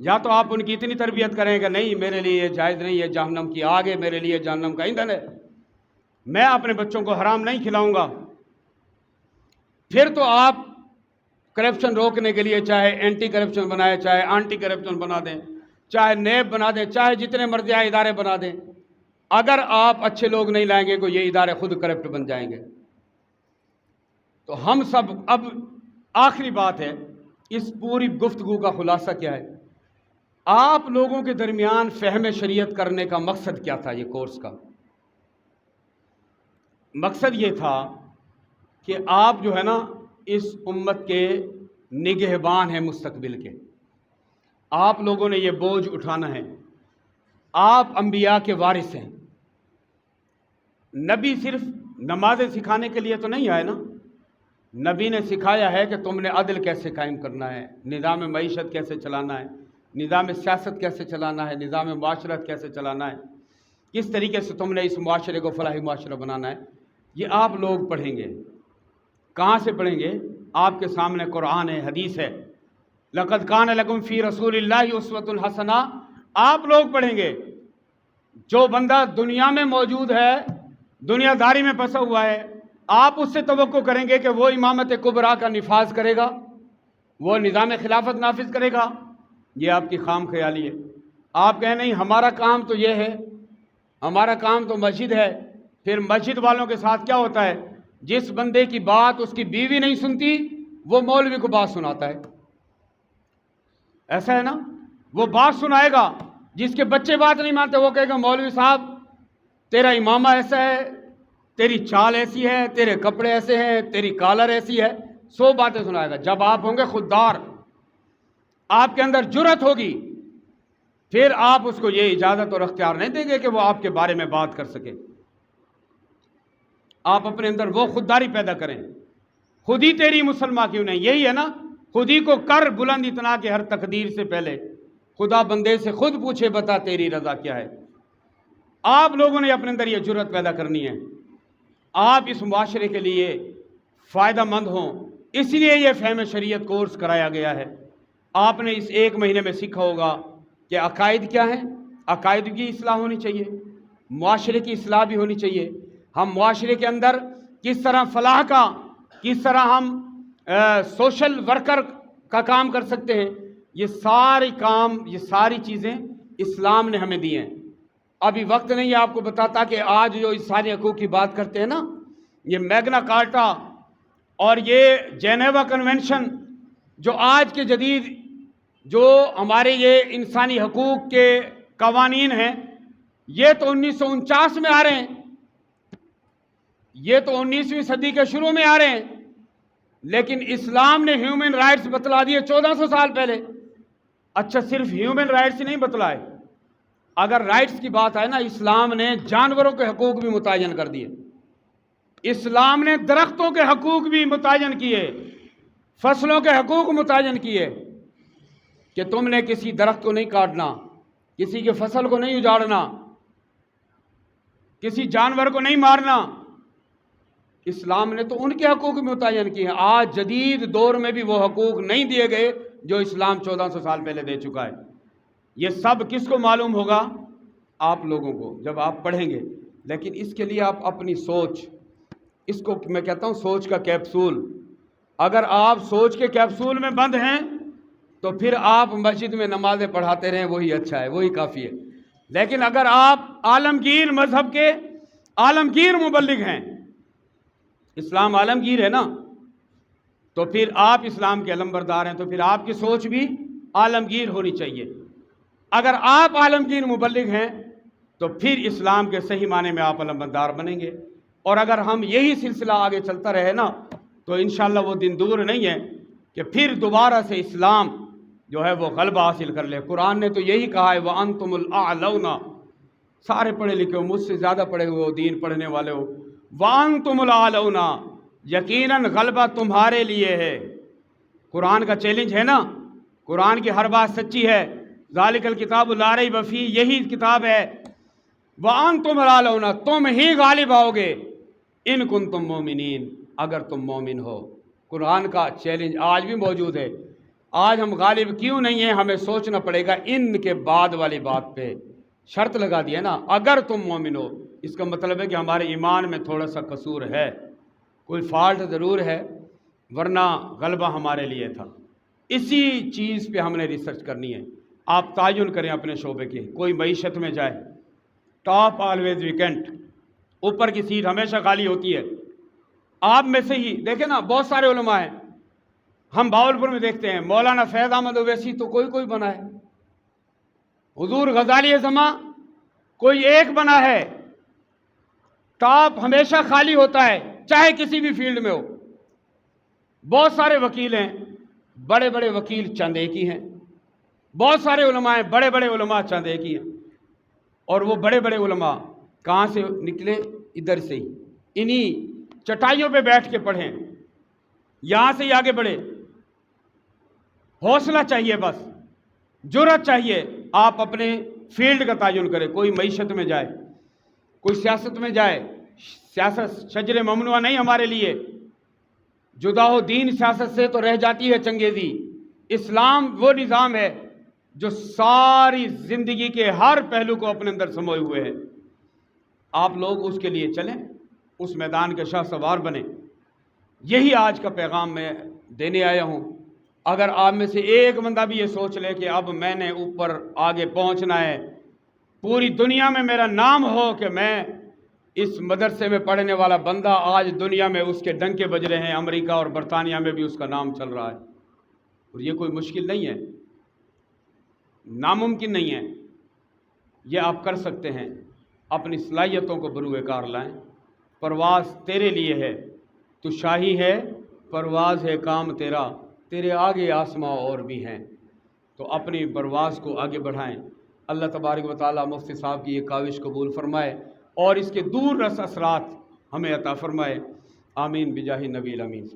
یا تو آپ ان کی اتنی تربیت کریں کہ نہیں میرے لیے یہ جائز نہیں ہے، جہنم کی آگ ہے، میرے لیے جہنم کا ایندھن ہے، میں اپنے بچوں کو حرام نہیں کھلاؤں گا، پھر تو آپ کرپشن روکنے کے لیے چاہے اینٹی کرپشن بنائے، چاہے آنٹی کرپشن بنا دیں، چاہے نیب بنا دیں، چاہے جتنے مرضی آئے ادارے بنا دیں، اگر آپ اچھے لوگ نہیں لائیں گے تو یہ ادارے خود کرپٹ بن جائیں گے۔ تو ہم سب، اب آخری بات ہے، اس پوری گفتگو کا خلاصہ کیا ہے؟ آپ لوگوں کے درمیان فہم شریعت کرنے کا مقصد کیا تھا؟ یہ کورس کا مقصد یہ تھا کہ آپ جو ہے نا اس امت کے نگہبان ہیں مستقبل کے، آپ لوگوں نے یہ بوجھ اٹھانا ہے، آپ انبیاء کے وارث ہیں۔ نبی صرف نمازیں سکھانے کے لیے تو نہیں آئے نا، نبی نے سکھایا ہے کہ تم نے عدل کیسے قائم کرنا ہے، نظام معیشت کیسے چلانا ہے، نظام سیاست کیسے چلانا ہے، نظام معاشرت کیسے چلانا ہے، کس طریقے سے تم نے اس معاشرے کو فلاحی معاشرہ بنانا ہے، یہ آپ لوگ پڑھیں گے۔ کہاں سے پڑھیں گے؟ آپ کے سامنے قرآن ہے، حدیث ہے، لَقَدْ كَانَ لَكُمْ فِي رَسُولِ اللَّهِ أُسْوَةٌ حَسَنَةٌ، آپ لوگ پڑھیں گے۔ جو بندہ دنیا میں موجود ہے، دنیا داری میں پھنسا ہوا ہے، آپ اس سے توقع کریں گے کہ وہ امامت کبریٰ کا نفاذ کرے گا، وہ نظام خلافت نافذ کرے گا؟ یہ آپ کی خام خیالی ہے۔ آپ کہیں نہیں ہمارا کام تو یہ ہے، ہمارا کام تو مسجد ہے، پھر مسجد والوں کے ساتھ کیا ہوتا ہے؟ جس بندے کی بات اس کی بیوی نہیں سنتی وہ مولوی کو بات سناتا ہے، ایسا ہے نا؟ وہ بات سنائے گا، جس کے بچے بات نہیں مانتے وہ کہے گا مولوی صاحب تیرا امامہ ایسا ہے، تیری چال ایسی ہے، تیرے کپڑے ایسے ہیں، تیری کالر ایسی ہے، 100 باتیں سنائے گا۔ جب آپ ہوں گے خوددار، آپ کے اندر جرأت ہوگی، پھر آپ اس کو یہ اجازت اور اختیار نہیں دیں گے کہ وہ آپ کے بارے میں بات کر سکے۔ آپ اپنے اندر وہ خودداری پیدا کریں، خود ہی تیری مسلمان کیوں نہیں، یہی ہے نا، خود ہی کو کر بلند اتنا کہ ہر تقدیر سے پہلے خدا بندے سے خود پوچھے بتا تیری رضا کیا ہے۔ آپ لوگوں نے اپنے اندر یہ جرأت پیدا کرنی ہے، آپ اس معاشرے کے لیے فائدہ مند ہوں، اس لیے یہ فہم شریعت کورس کرایا گیا ہے۔ آپ نے اس 1 مہینے میں سیکھا ہوگا کہ عقائد کیا ہیں، عقائد کی اصلاح ہونی چاہیے، معاشرے کی اصلاح بھی ہونی چاہیے، ہم معاشرے کے اندر کس طرح فلاح کا، کس طرح ہم سوشل ورکر کا کام کر سکتے ہیں، یہ سارے کام، یہ ساری چیزیں اسلام نے ہمیں دی ہیں۔ ابھی وقت نہیں ہے آپ کو بتاتا کہ آج جو اس سارے حقوق کی بات کرتے ہیں نا، یہ میگنا کارٹا اور یہ جنیوا کنونشن، جو آج کے جدید جو ہمارے یہ انسانی حقوق کے قوانین ہیں، یہ تو 1949 میں آ رہے ہیں، یہ تو 19ویں صدی کے شروع میں آ رہے ہیں، لیکن اسلام نے ہیومن رائٹس بتلا دیے 1400 سال پہلے۔ اچھا صرف ہیومن رائٹس ہی نہیں بتلائے، اگر رائٹس کی بات آئے نا، اسلام نے جانوروں کے حقوق بھی متعین کر دیے، اسلام نے درختوں کے حقوق بھی متعین کیے، فصلوں کے حقوق متعین کیے کہ تم نے کسی درخت کو نہیں کاٹنا، کسی کے فصل کو نہیں اجاڑنا، کسی جانور کو نہیں مارنا۔ اسلام نے تو ان کے حقوق بھی متعین کیے ہیں۔ آج جدید دور میں بھی وہ حقوق نہیں دیے گئے جو اسلام 1400 سال پہلے دے چکا ہے۔ یہ سب کس کو معلوم ہوگا؟ آپ لوگوں کو، جب آپ پڑھیں گے۔ لیکن اس کے لیے آپ اپنی سوچ، اس کو میں کہتا ہوں سوچ کا کیپسول، اگر آپ سوچ کے کیپسول میں بند ہیں تو پھر آپ مسجد میں نمازیں پڑھاتے رہیں، وہی اچھا ہے، وہی کافی ہے۔ لیکن اگر آپ عالمگیر مذہب کے عالمگیر مبلغ ہیں، اسلام عالمگیر ہے نا، تو پھر آپ اسلام کے علمبردار ہیں، تو پھر آپ کی سوچ بھی عالمگیر ہونی چاہیے۔ اگر آپ عالمگیر مبلغ ہیں تو پھر اسلام کے صحیح معنی میں آپ علمبردار بنیں گے۔ اور اگر ہم یہی سلسلہ آگے چلتا رہے نا تو انشاءاللہ وہ دن دور نہیں ہے کہ پھر دوبارہ سے اسلام جو ہے وہ غلبہ حاصل کر لے۔ قرآن نے تو یہی کہا ہے وَأَنْتُمُ الْأَعْلَوْنَ، سارے پڑھے لکھے ہو، مجھ سے زیادہ پڑھے ہوئے ہو، دین پڑھنے والے ہو، وَأَنْتُمُ الْأَعْلَوْنَ، یقیناً غلبہ تمہارے لیے ہے۔ قرآن کا چیلنج ہے نا، قرآن کی ہر بات سچی ہے، ذالک الکتاب لا ریب فیہ، یہی کتاب ہے، وَأَنْتُمُ الْأَعْلَوْنَ، تم ہی غالب آؤ گے، ان کنتم مومنین، اگر تم مومن ہو۔ قرآن کا چیلنج آج بھی موجود ہے آج ہم غالب کیوں نہیں ہیں، ہمیں سوچنا پڑے گا۔ ان کے بعد والی بات پہ شرط لگا دی ہے نا، اگر تم مومن ہو، اس کا مطلب ہے کہ ہمارے ایمان میں تھوڑا سا قصور ہے، کوئی فالٹ ضرور ہے، ورنہ غلبہ ہمارے لیے تھا۔ اسی چیز پہ ہم نے ریسرچ کرنی ہے۔ آپ تعین کریں اپنے شعبے کے، کوئی معیشت میں جائے، ٹاپ آلویز ویکنٹ، اوپر کی سیٹ ہمیشہ خالی ہوتی ہے۔ آپ میں سے ہی دیکھیں نا، بہت سارے علماء ہیں، ہم بہاولپور میں دیکھتے ہیں، مولانا فیض احمد اویسی تو کوئی بنا ہے، حضور غزالی زماں کوئی ایک بنا ہے۔ ٹاپ ہمیشہ خالی ہوتا ہے، چاہے کسی بھی فیلڈ میں ہو۔ بہت سارے وکیل ہیں، بڑے بڑے وکیل چند ایک ہی ہیں۔ بہت سارے علماء ہیں، بڑے بڑے علماء چند ایک ہی ہیں۔ اور وہ بڑے بڑے علماء کہاں سے نکلے؟ ادھر سے ہی، انہی چٹائیوں پہ بیٹھ کے پڑھیں، یہاں سے ہی آگے بڑھے۔ حوصلہ چاہیے، بس جرأت چاہیے۔ آپ اپنے فیلڈ کا تعین کریں، کوئی معیشت میں جائے، کوئی سیاست میں جائے۔ سیاست شجر ممنوعہ نہیں ہمارے لیے، جدا ہو دین سیاست سے تو رہ جاتی ہے چنگیزی۔ اسلام وہ نظام ہے جو ساری زندگی کے ہر پہلو کو اپنے اندر سموئے ہوئے ہے۔ آپ لوگ اس کے لیے چلیں، اس میدان کے شاہ سوار بنیں۔ یہی آج کا پیغام میں دینے آیا ہوں۔ اگر آپ میں سے ایک بندہ بھی یہ سوچ لے کہ اب میں نے اوپر آگے پہنچنا ہے، پوری دنیا میں میرا نام ہو کہ میں اس مدرسے میں پڑھنے والا بندہ، آج دنیا میں اس کے ڈنکے بج رہے ہیں، امریکہ اور برطانیہ میں بھی اس کا نام چل رہا ہے، اور یہ کوئی مشکل نہیں ہے، ناممکن نہیں ہے، یہ آپ کر سکتے ہیں۔ اپنی صلاحیتوں کو بروئے کار لائیں۔ پرواز تیرے لیے ہے، تو شاہی ہے، پرواز ہے کام تیرا، تیرے آگے آسماں اور بھی ہیں۔ تو اپنی پرواز کو آگے بڑھائیں۔ اللہ تبارک و تعالیٰ مفتی صاحب کی یہ کاوش قبول فرمائے اور اس کے دور رس اثرات ہمیں عطا فرمائے۔ آمین بجاہ نبی الامین۔